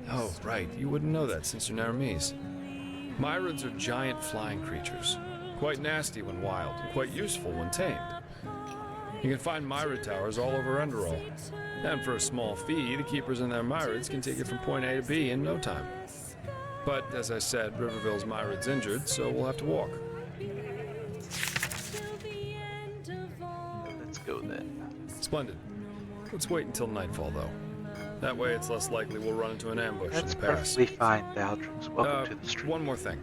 Oh, right. You wouldn't know that since you're Naramese. Myrids are giant flying creatures. Quite nasty when wild, and quite useful when tamed. You can find myrid towers all over Enderal. And for a small fee, the keepers and their myrids can take you from point A to B in no time. But, as I said, Riverville's myrid's injured, so we'll have to walk. Let's go then. Splendid. Let's wait until nightfall, though. That way it's less likely we'll run into an ambush That's in the pass. perfectly fine, Valdrix. Welcome to the street. One more thing.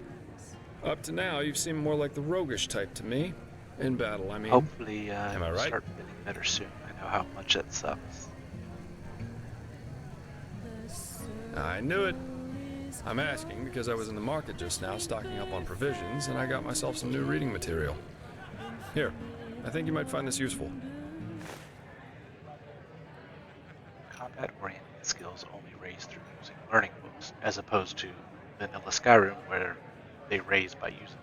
Up to now, you've seemed more like the roguish type to me. In battle, I mean. Hopefully, Am I you'll right? start feeling better soon. I know how much that sucks. I knew it. I'm asking because I was in the market just now stocking up on provisions, and I got myself some new reading material. Here, I think you might find this useful. Combat-oriented skills only raise through using learning books, as opposed to vanilla Skyrim, where they raise by using them.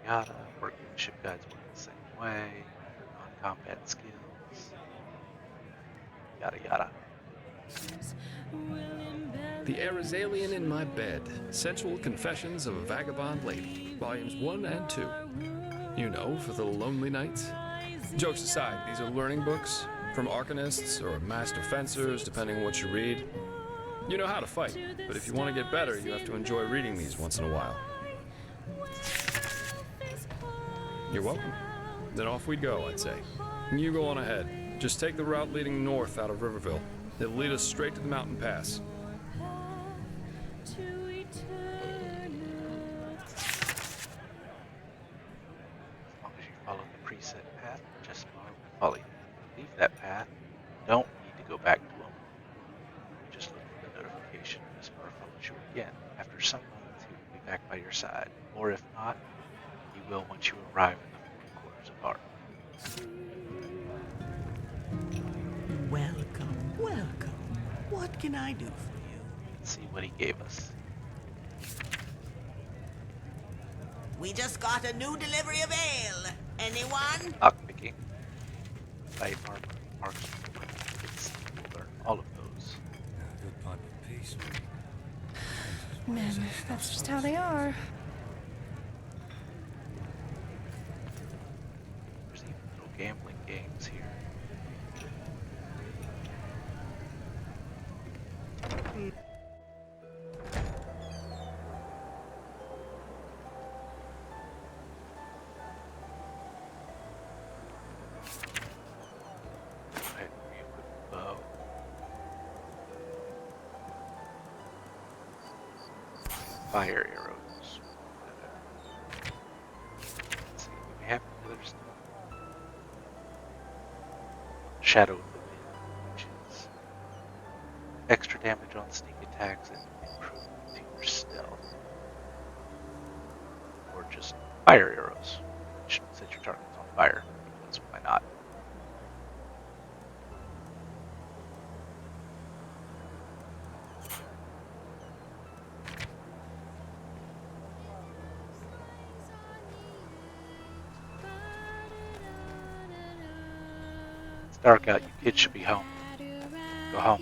Yada yada. Workmanship guides work the same way. Non-combat skills. Yada yada. The Arizalian in My Bed, Sensual Confessions of a Vagabond Lady, Volumes 1 and 2. You know, for the lonely nights. Jokes aside, these are learning books, from arcanists or master fencers, depending on what you read. You know how to fight, but if you want to get better, you have to enjoy reading these once in a while. You're welcome. Then off we'd go, I'd say. You go on ahead. Just take the route leading north out of Riverville. It'll lead us straight to the mountain pass. As long as you follow the preset path, just follow you. Leave that path. Don't need to go back to them. Just look for the notification as Murph follows you again. After some moments, he will be back by your side. Or if not, he will once you arrive in the 4 quarters apart. Welcome, welcome. What can I do for you? Let's see what he gave us. We just got a new delivery of ale. Anyone? Lockpicking. Light armor, marksman, we'll learn all of those. Good pipe of peace. Men, that's just how they are. There's even little gambling games here. Go ahead and re-equip the bow. Fire arrows. Let's see, do we have any other stuff? Shadow of the Wind, which is extra damage on sneak attacks and improvement to your stealth. Or just fire arrows, which set your targets on fire. That's why not. It's dark out, you kids should be home. Go home.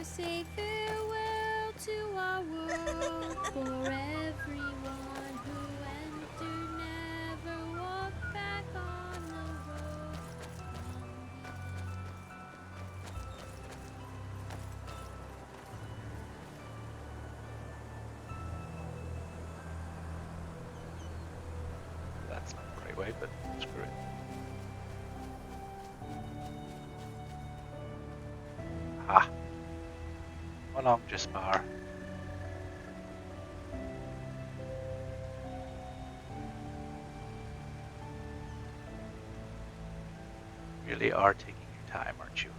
Say farewell to our world for everyone who entered, never walk back on the road. That's not the right way, but screw it. Ah. Along, Jaspar. Really are taking your time, aren't you?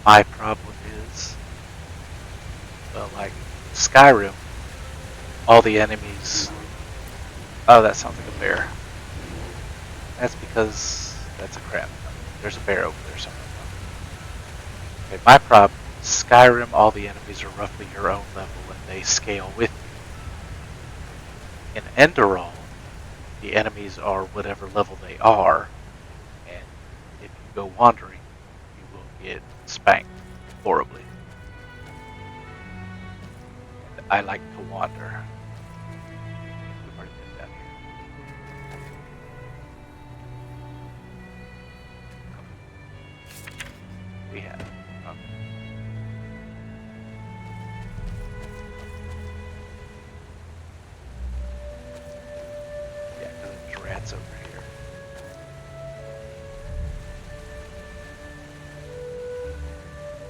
My problem is, well, like Skyrim, all the enemies. Oh, that sounds like a bear. That's because that's a crab. There's a bear over there somewhere. Okay, my problem is Skyrim, all the enemies are roughly your own level and they scale with you. In Enderal, the enemies are whatever level they are, and if you go wandering, you will get spanked horribly. And I like to wander. We've already been down here. We have. Okay. Yeah, because there's rats over here.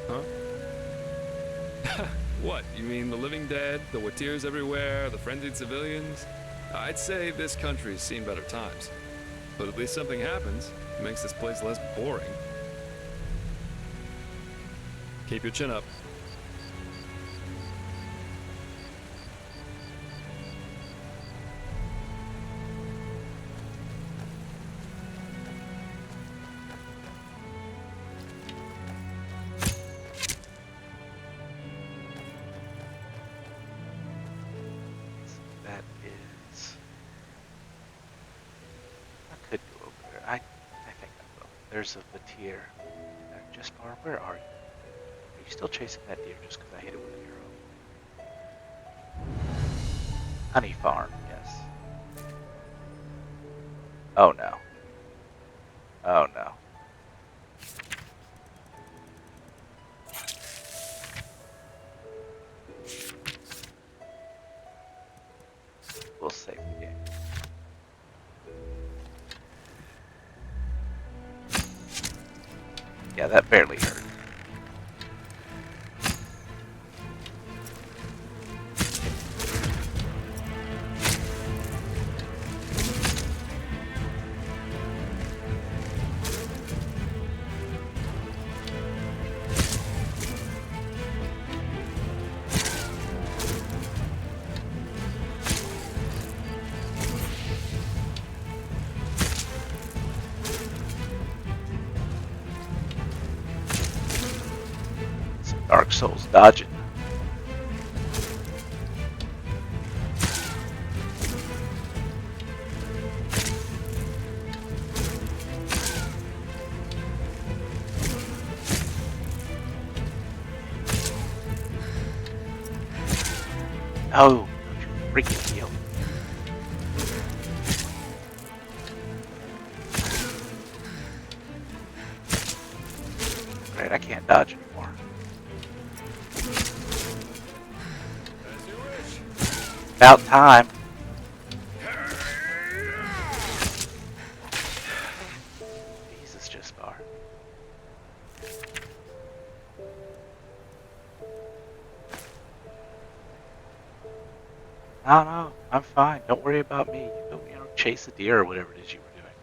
Huh? What? You mean the living dead, the Watirs everywhere, the frenzied civilians? I'd say this country's seen better times. But at least something happens. It makes this place less boring. Keep your chin up. That is. I could go over there. I think I will. There's a Vatir. Just far. Where are you? Are you still chasing that deer just because I hit it with an arrow? Honey farm, yes. Oh no. Oh no. We'll save the game. Yeah, that barely hurt. Dark Souls dodging. Oh, don't you freaking heal. Great, I can't dodge anymore. About time. Jesus, just far. No, I'm fine. Don't worry about me. You go, chase a deer or whatever it is you were doing.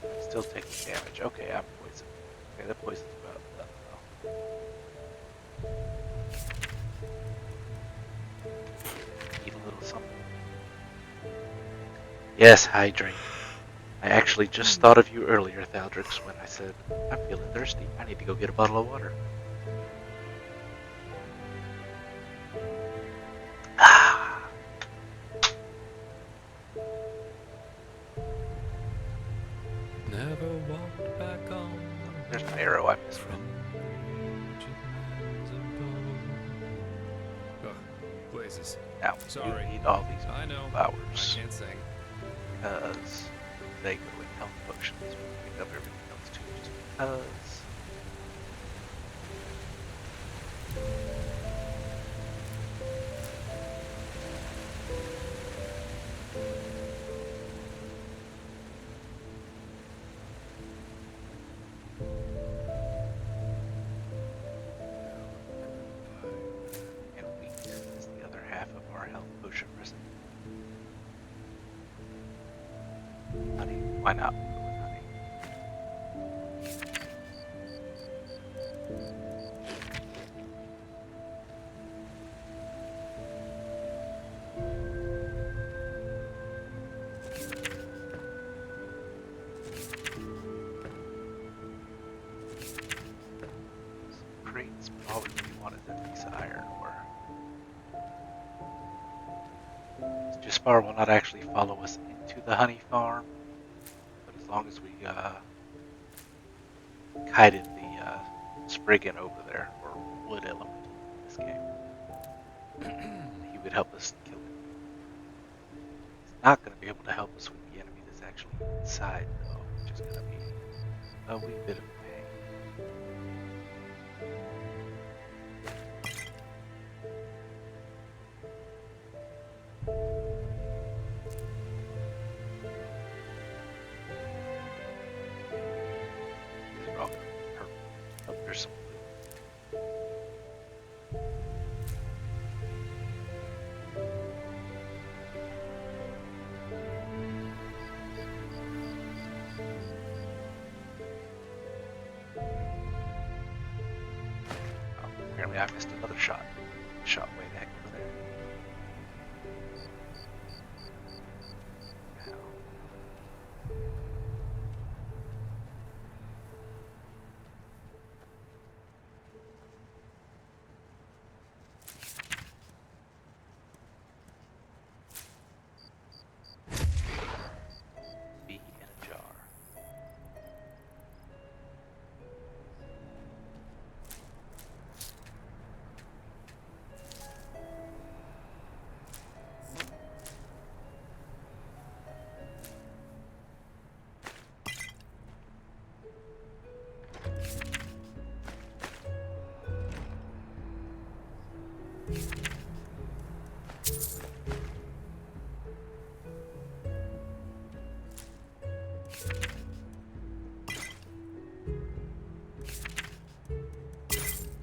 I'm still taking damage. Okay, I'm poisoned. Okay, the poison's about done though. Eat a little something. Yes, hydrate. I actually just thought of you earlier, Thaldrix, when I said, I'm feeling thirsty. I need to go get a bottle of water. Ah. Never walked back on. There's my arrow. I misread. Oh, blazes. Now, Sorry. you need all these I know. flowers I can't sing. because they go in health potions. We pick up everything else too, just because. And wheat is the other half of our health potion recipe. Honey, why not? We'll go with honey. Crates, but all we really want is that piece of iron ore. Jaspar will not actually follow us into the honey farm, but as long as we kited the Spriggan over there, or wood element in this game, he would help us kill it. He's not going to be able to help us with the enemy that's actually inside, though, which is going to be a wee bit of a pain. These are all going to be purple. Oh, there's some blue. Oh, apparently I missed another shot. Shot way the heck over there. Now. Be in a jar.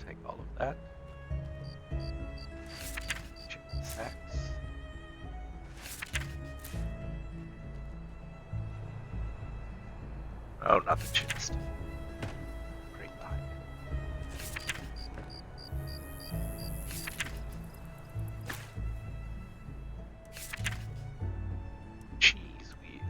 Take all of that. Chicken sacks. Oh, not the chest. Great line. Cheese wheel.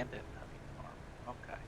abandoned honey farm. Okay.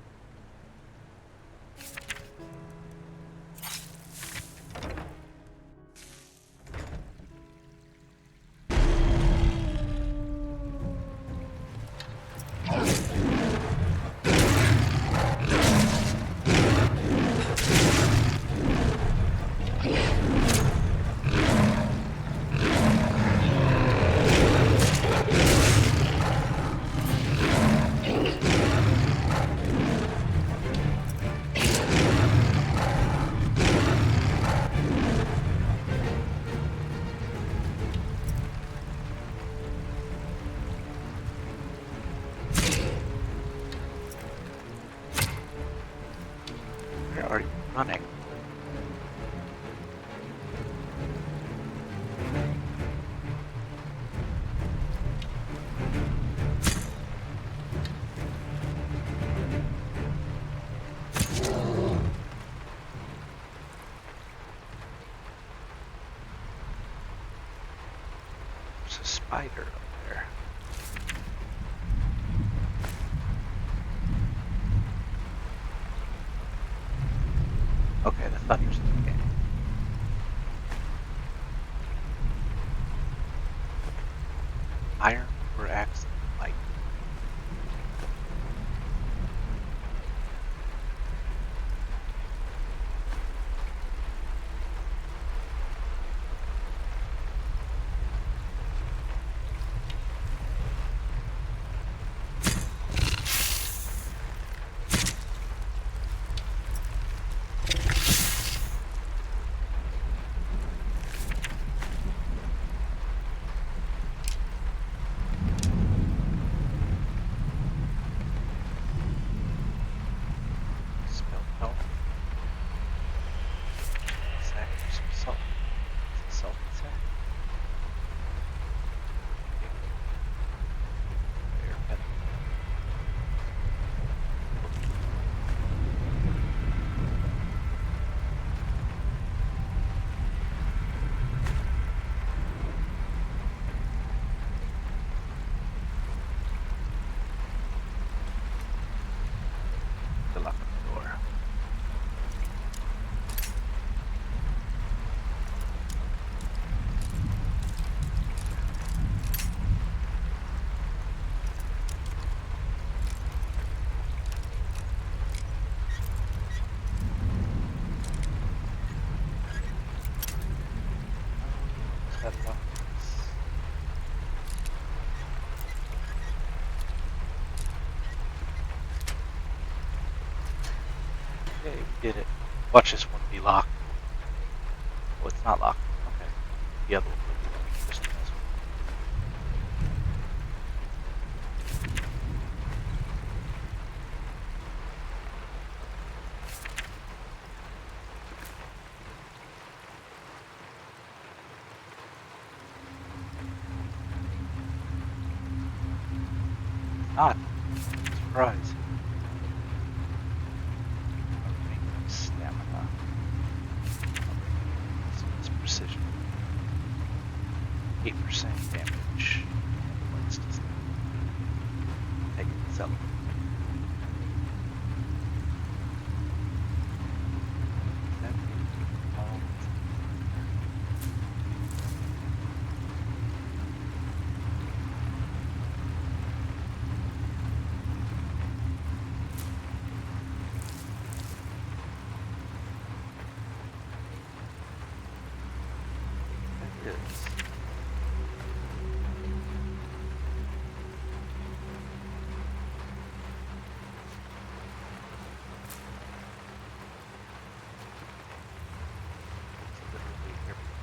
Where are you running? There's a spider up there. Okay, the thunder's in the game. Iron or axe light. Spell help. Sack for some salt. It's a salty sack. Bear pet. To lock the door. That locks. Okay, we did it. Watch this one be locked. Oh, it's not locked. Okay. The other one will be locked. Just as not. Surprise. Stamina. It's precision. 8% damage. What's this? Take it, sell it. That all that is. It's literally everything.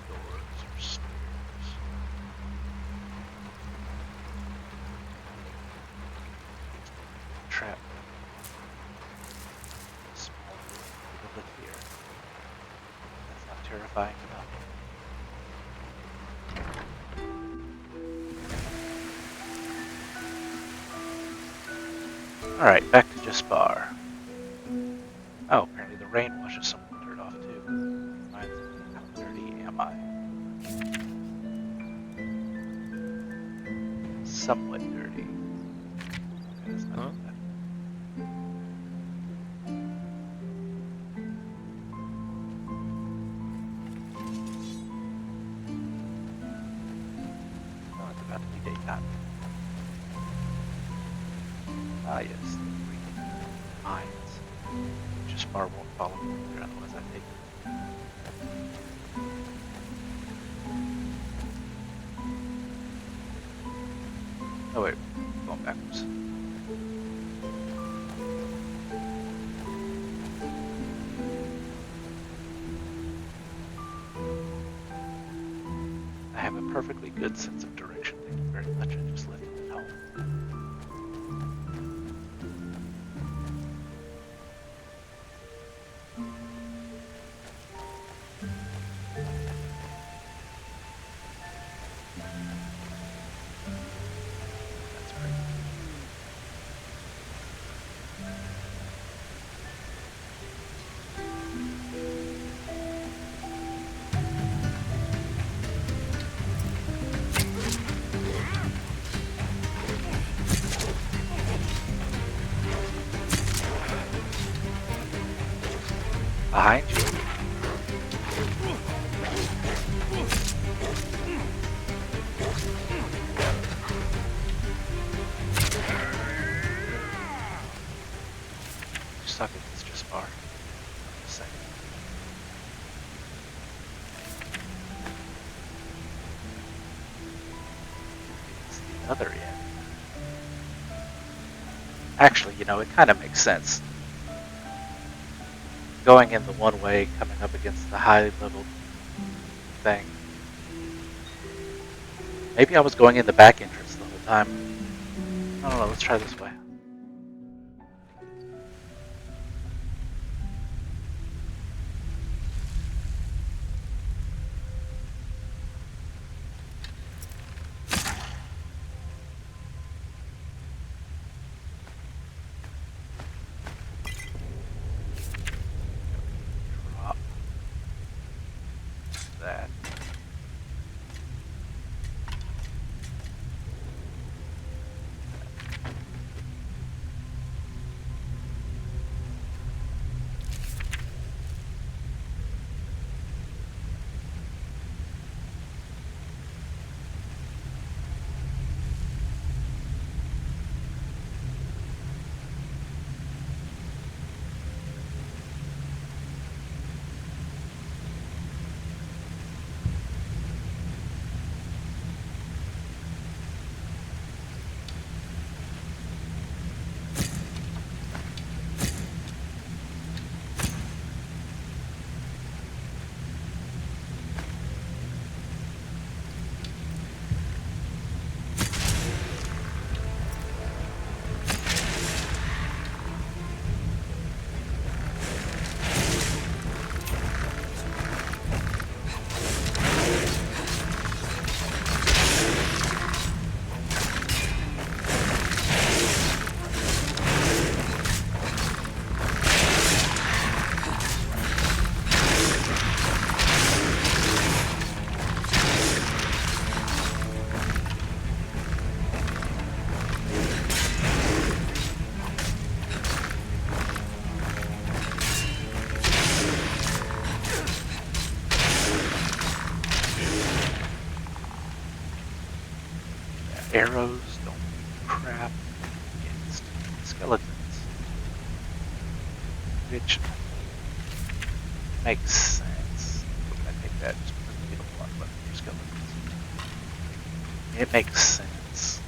Doors or stairs. Trap. Small door. Look here. That's not terrifying enough. Alright, back to Jaspar. Oh, apparently the rain washes some of the dirt off too. Reminds me, how dirty am I? somewhat dirty. That is not Huh? bad. Oh, it's about to be daytime. Ah, yes, the freaking mines. Just far won't follow me through unless I take it. Oh wait, going backwards. I have a perfectly good sense of direction. Thank you very much. I just left it at home. That's pretty. Behind you. Just suck if it's just far. I'm just saying. It's the other end. Actually, you know, it kind of makes sense. Going in the one way, coming up against the high level thing. Maybe I was going in the back entrance the whole time. I don't know, let's try this way. Drop that. Arrows don't do crap against skeletons. Which makes sense. I take that just because we don't want weapons for skeletons. It makes sense.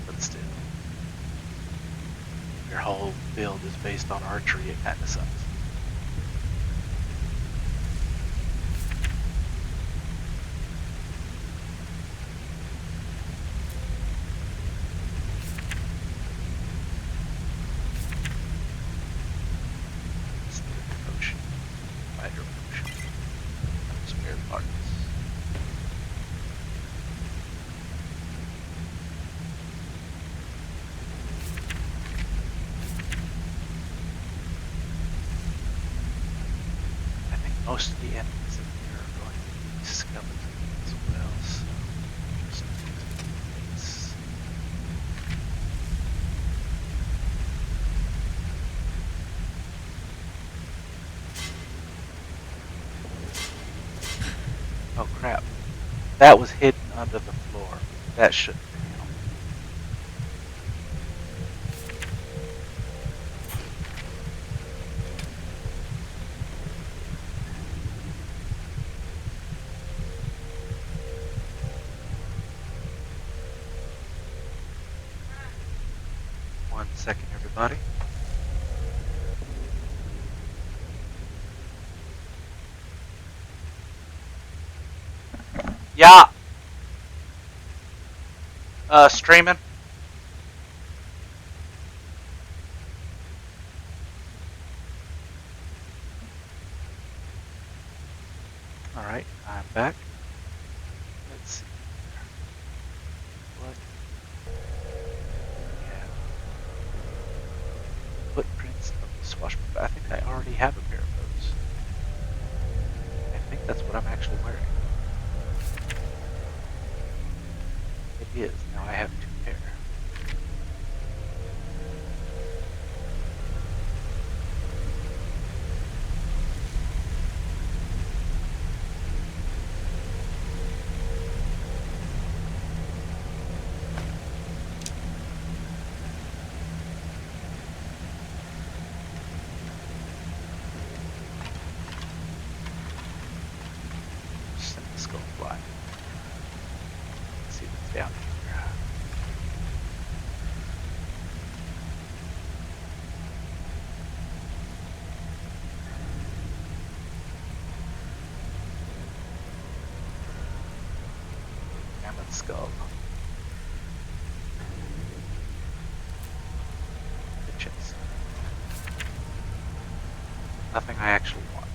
But still. Your whole build is based on archery, it kinda sucks. Ocean. Wider ocean. Spare parts. I think most of the enemies in here are going to be skeletons as well, so just That was hidden under the floor. That shouldn't have been helpful. One second, everybody. Yeah. Streaming. All right, I'm back. Let's see. What? Yeah. Footprints of the swashbuckler. I think I already have a pair of those. I think that's what I'm actually wearing. It is. Now I have 2 pair. Send the skull flying. Let's see what's down here. Mammoth skull. The chest. Nothing I actually want.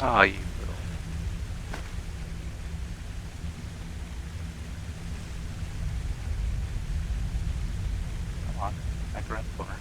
Ah, you little. Come on, back around the corner.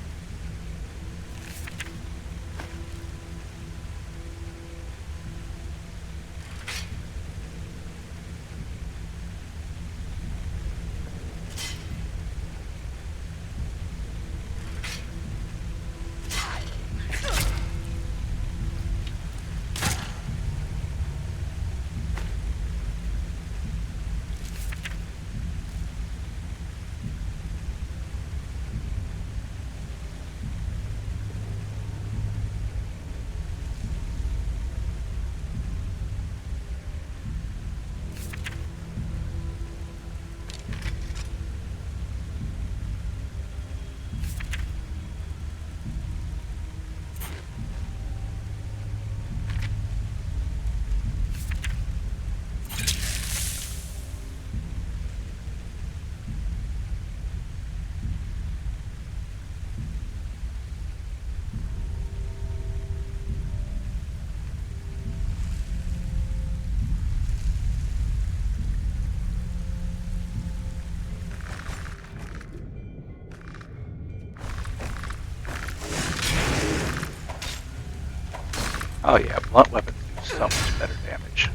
Oh yeah, blunt weapons do so much better damage.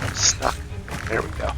I'm stuck. There we go.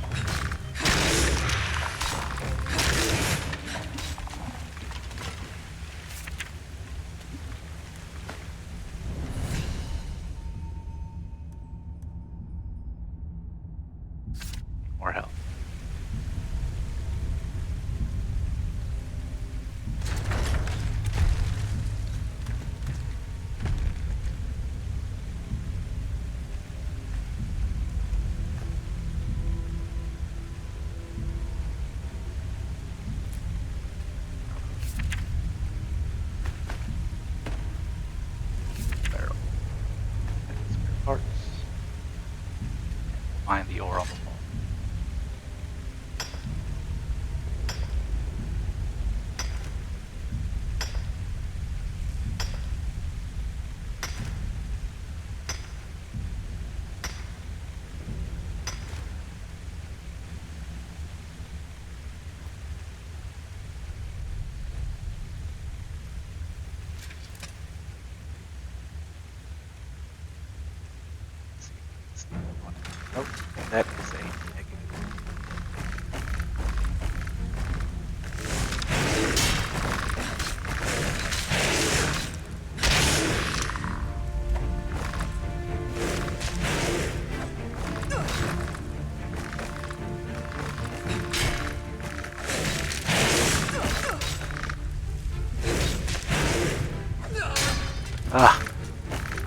That's not one. Nope, that is a negative.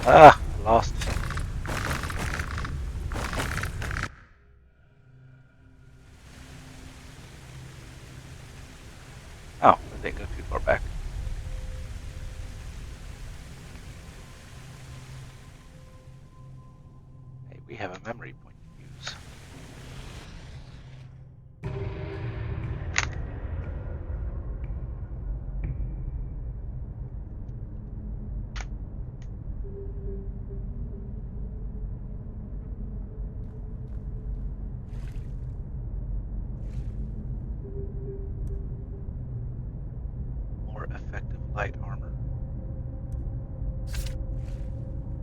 I lost it. Oh, I didn't go too far back. Hey, we have a memory point to use. More effective light armor.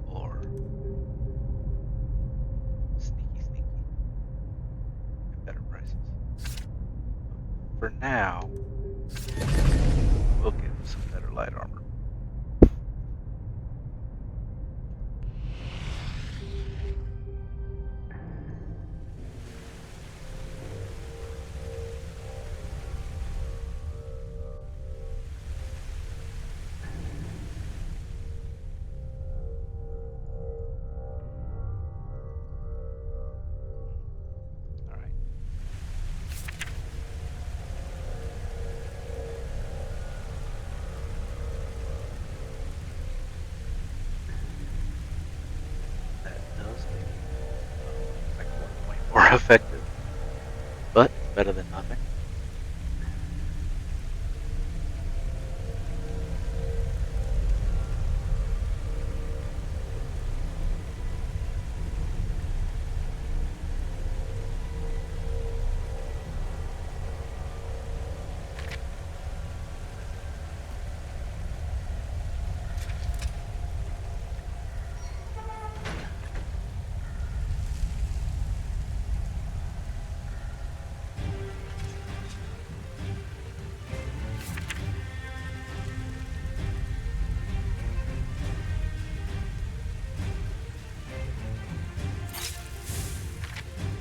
Or sneaky. At better prices. For now, we'll get some better light armor. Alright. That does make it like 1 point more effective. But it's better than nothing.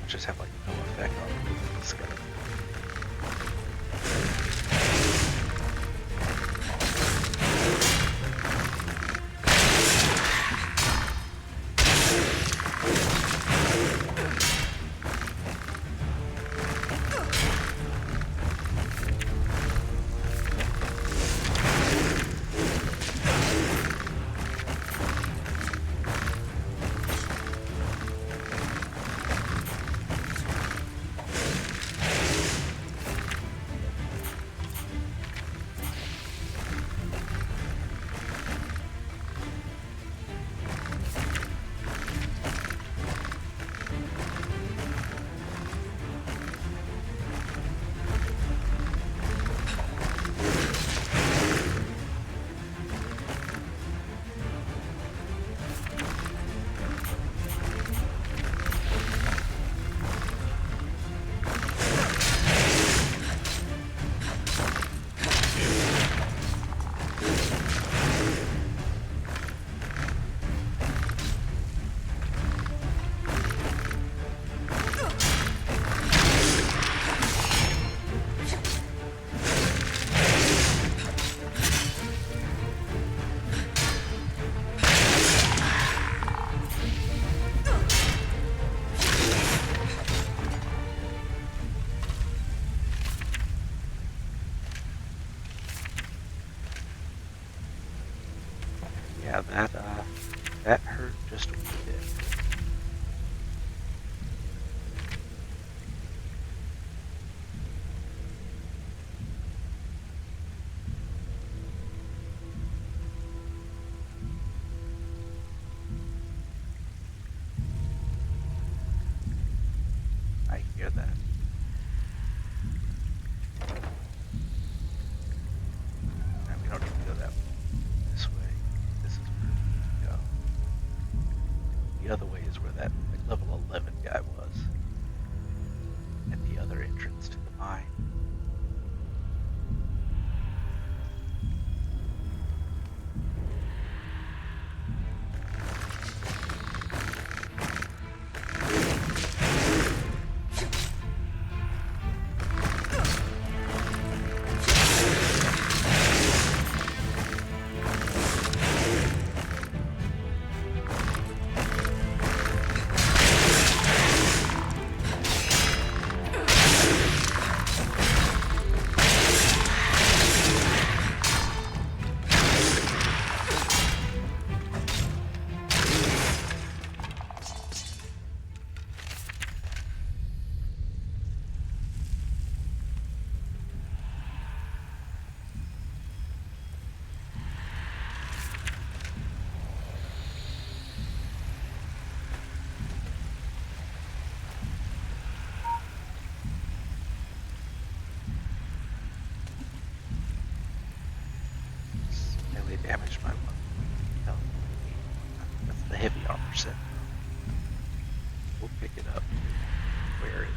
Just have like no effect on the skeleton. Yeah, that hurt just a wee bit. I hear that. And we don't need to go that way. This way. This is where we need to go. The other way is where that like, level 11 guy was. At the other entrance to the mine. Melee damage by 1. Health. That's the heavy armor set. We'll pick it up. Wear it.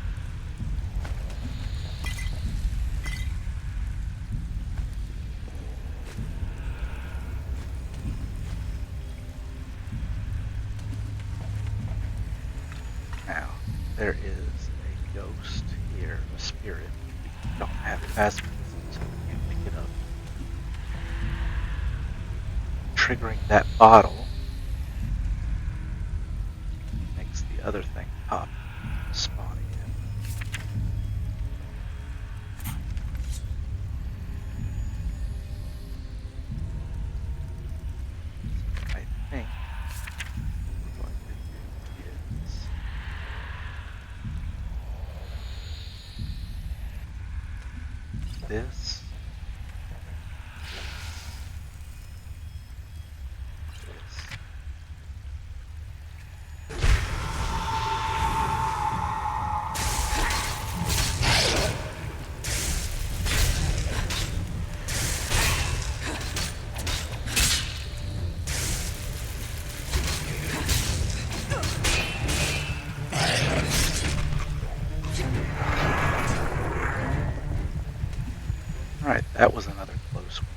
Now, there is a ghost here, a spirit. We don't have it pacifism, so we can't pick it up. Triggering that bottle makes the other thing pop, spawn again. So I think what we're going to do is this. Alright, that was another close one.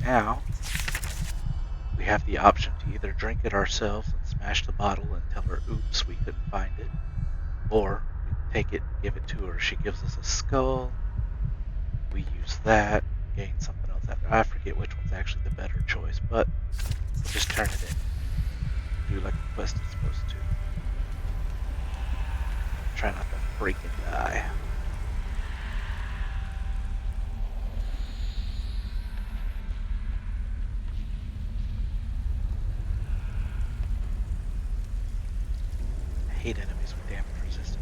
Now, we have the option to either drink it ourselves and smash the bottle and tell her, oops, we couldn't find it, or we take it and give it to her. She gives us a skull. We use that, gain something else after. I forget which one's actually the better choice, but we'll just turn it in. Do like the quest is supposed to. Try not to break and die. I hate enemies with damage resistances.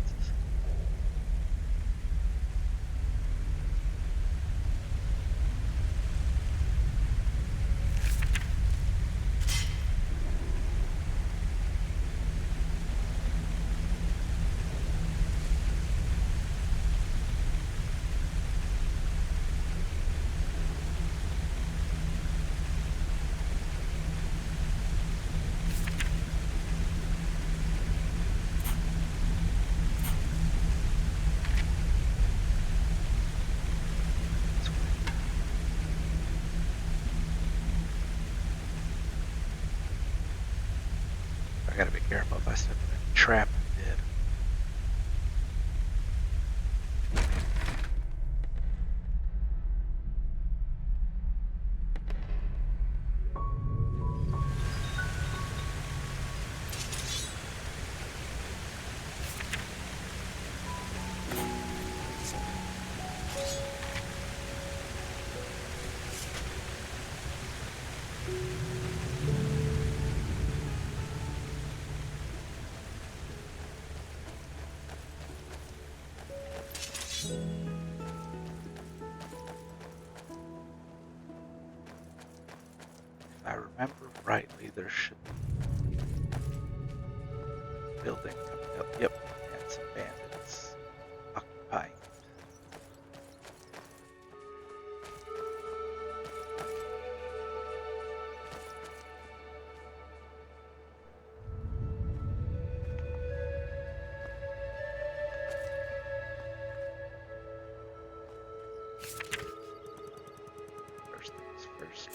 I gotta be careful if I step in a trap, I'm dead. If I remember rightly, there should be building coming up. Yep, and some bandits occupying it. First things first,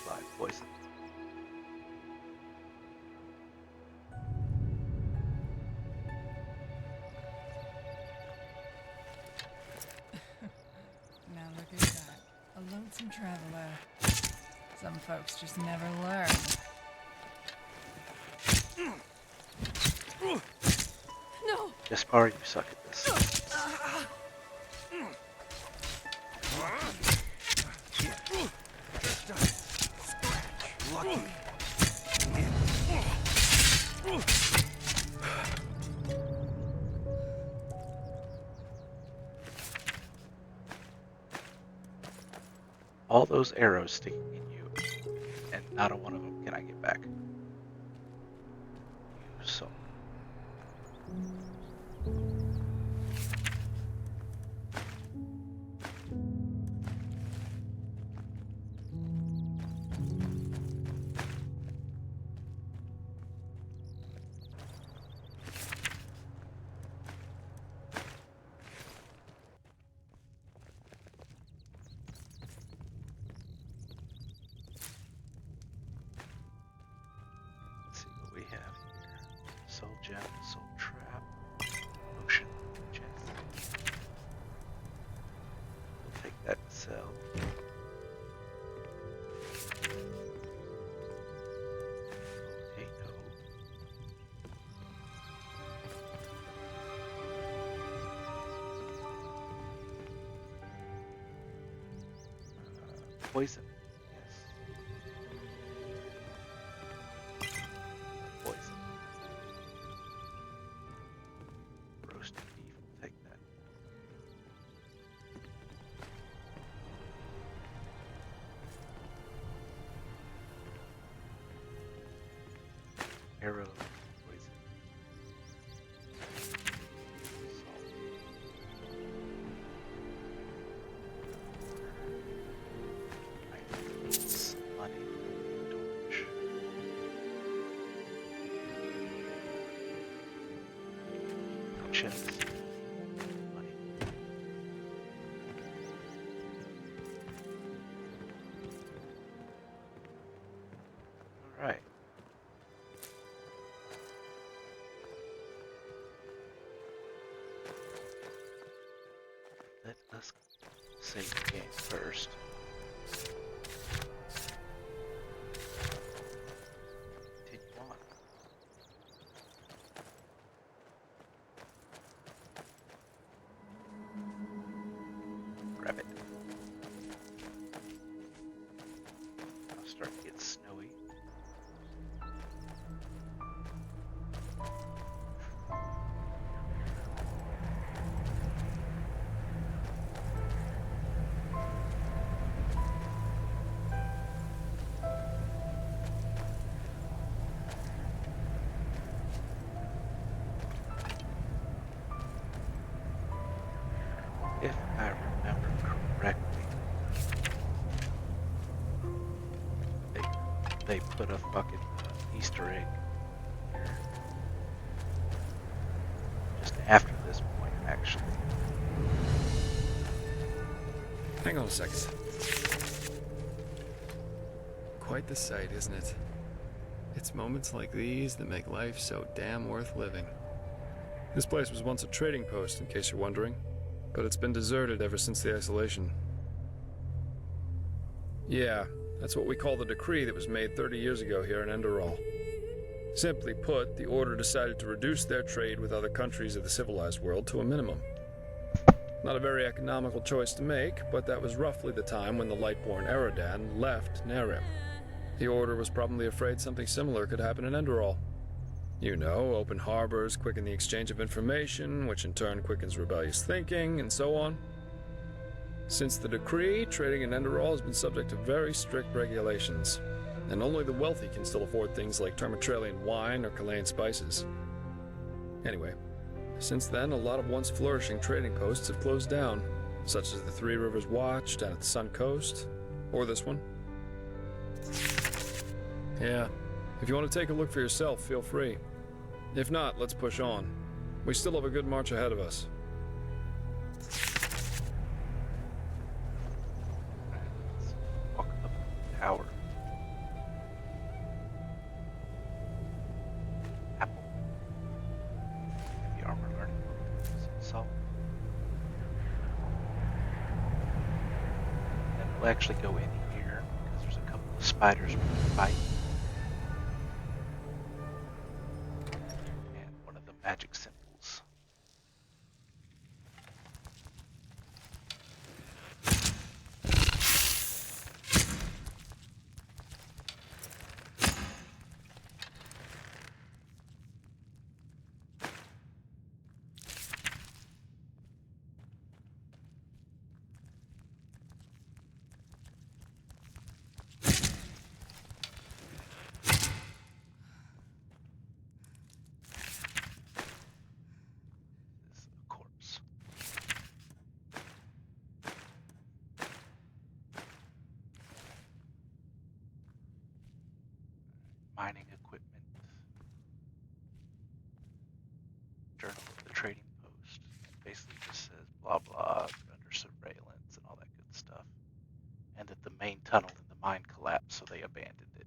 apply poison. Now look at that. A lonesome traveler. Some folks just never learn. No! Gaspar, you suck at this. Lucky. All those arrows sticking in you, and not a one of them can I get back. You so. Let's see what we have here. Soul gem, soul trap, potion, chest. We'll take that and sell. Potato. Poison. Poison. Roasted beef, we'll take that. Arrow, poison. Salt. Items, money, torch. Potions. Money. Alright. Let us save the game first. Continue on. Grab it. I'll start to get snowy. If I remember correctly, they put a fucking Easter egg here. Just after this point, actually. Hang on a second. Quite the sight, isn't it? It's moments like these that make life so damn worth living. This place was once a trading post, in case you're wondering, but it's been deserted ever since the isolation. Yeah, that's what we call the decree that was made 30 years ago here in Enderal. Simply put, the Order decided to reduce their trade with other countries of the civilized world to a minimum. Not a very economical choice to make, but that was roughly the time when the Lightborn Eradan left Nerim. The Order was probably afraid something similar could happen in Enderal. You know, open harbors quicken the exchange of information, which in turn quickens rebellious thinking, and so on. Since the decree, trading in Enderal has been subject to very strict regulations, and only the wealthy can still afford things like Termatralian wine or Chilean spices. Anyway, since then, a lot of once flourishing trading posts have closed down, such as the Three Rivers Watch down at the Sun Coast, or this one. Yeah, if you want to take a look for yourself, feel free. If not, let's push on. We still have a good march ahead of us. Let's walk up the tower. Apple. Heavy armor learning abilities. Salt. Then we'll actually go in here because there's a couple of spiders we can fight. And one of the magic symbols. Is a corpse. Mining equipment. Journal of the trading post. Basically just says blah blah, under surveillance and all that good stuff. And that the main tunnel in the mine collapsed, so they abandoned it.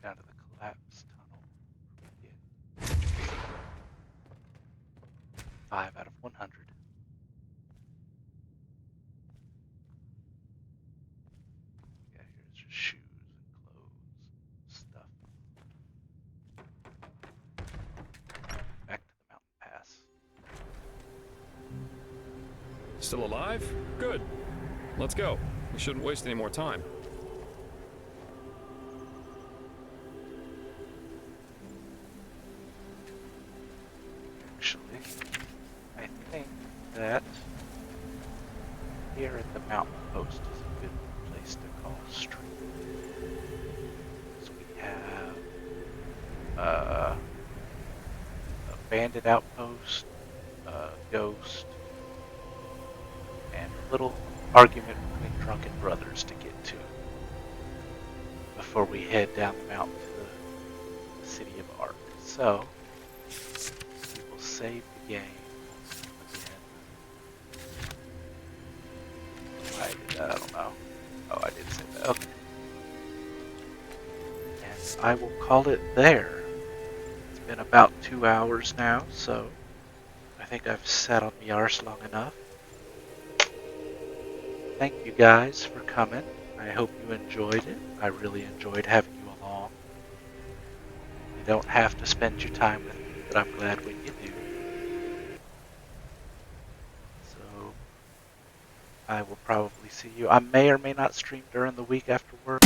Go down to the collapsed tunnel. Get 5 out of 100. Yeah, here's your shoes and clothes, stuff. Back to the mountain pass. Still alive? Good. Let's go. We shouldn't waste any more time. Actually, I think that here at the mountain post is a good place to call street. So we have a bandit outpost, a ghost, and a little argument between drunken brothers to get to before we head down the mountain to the city of Ark. So we will save the game again. Why did that? I don't know. Oh, I did save that. Okay. And I will call it there. It's been about 2 hours now, so I think I've sat on the arse long enough. Thank you guys for coming. I hope you enjoyed it. I really enjoyed having you along. You don't have to spend your time with me, but I'm glad when you do. So, I will probably see you. I may or may not stream during the week after work.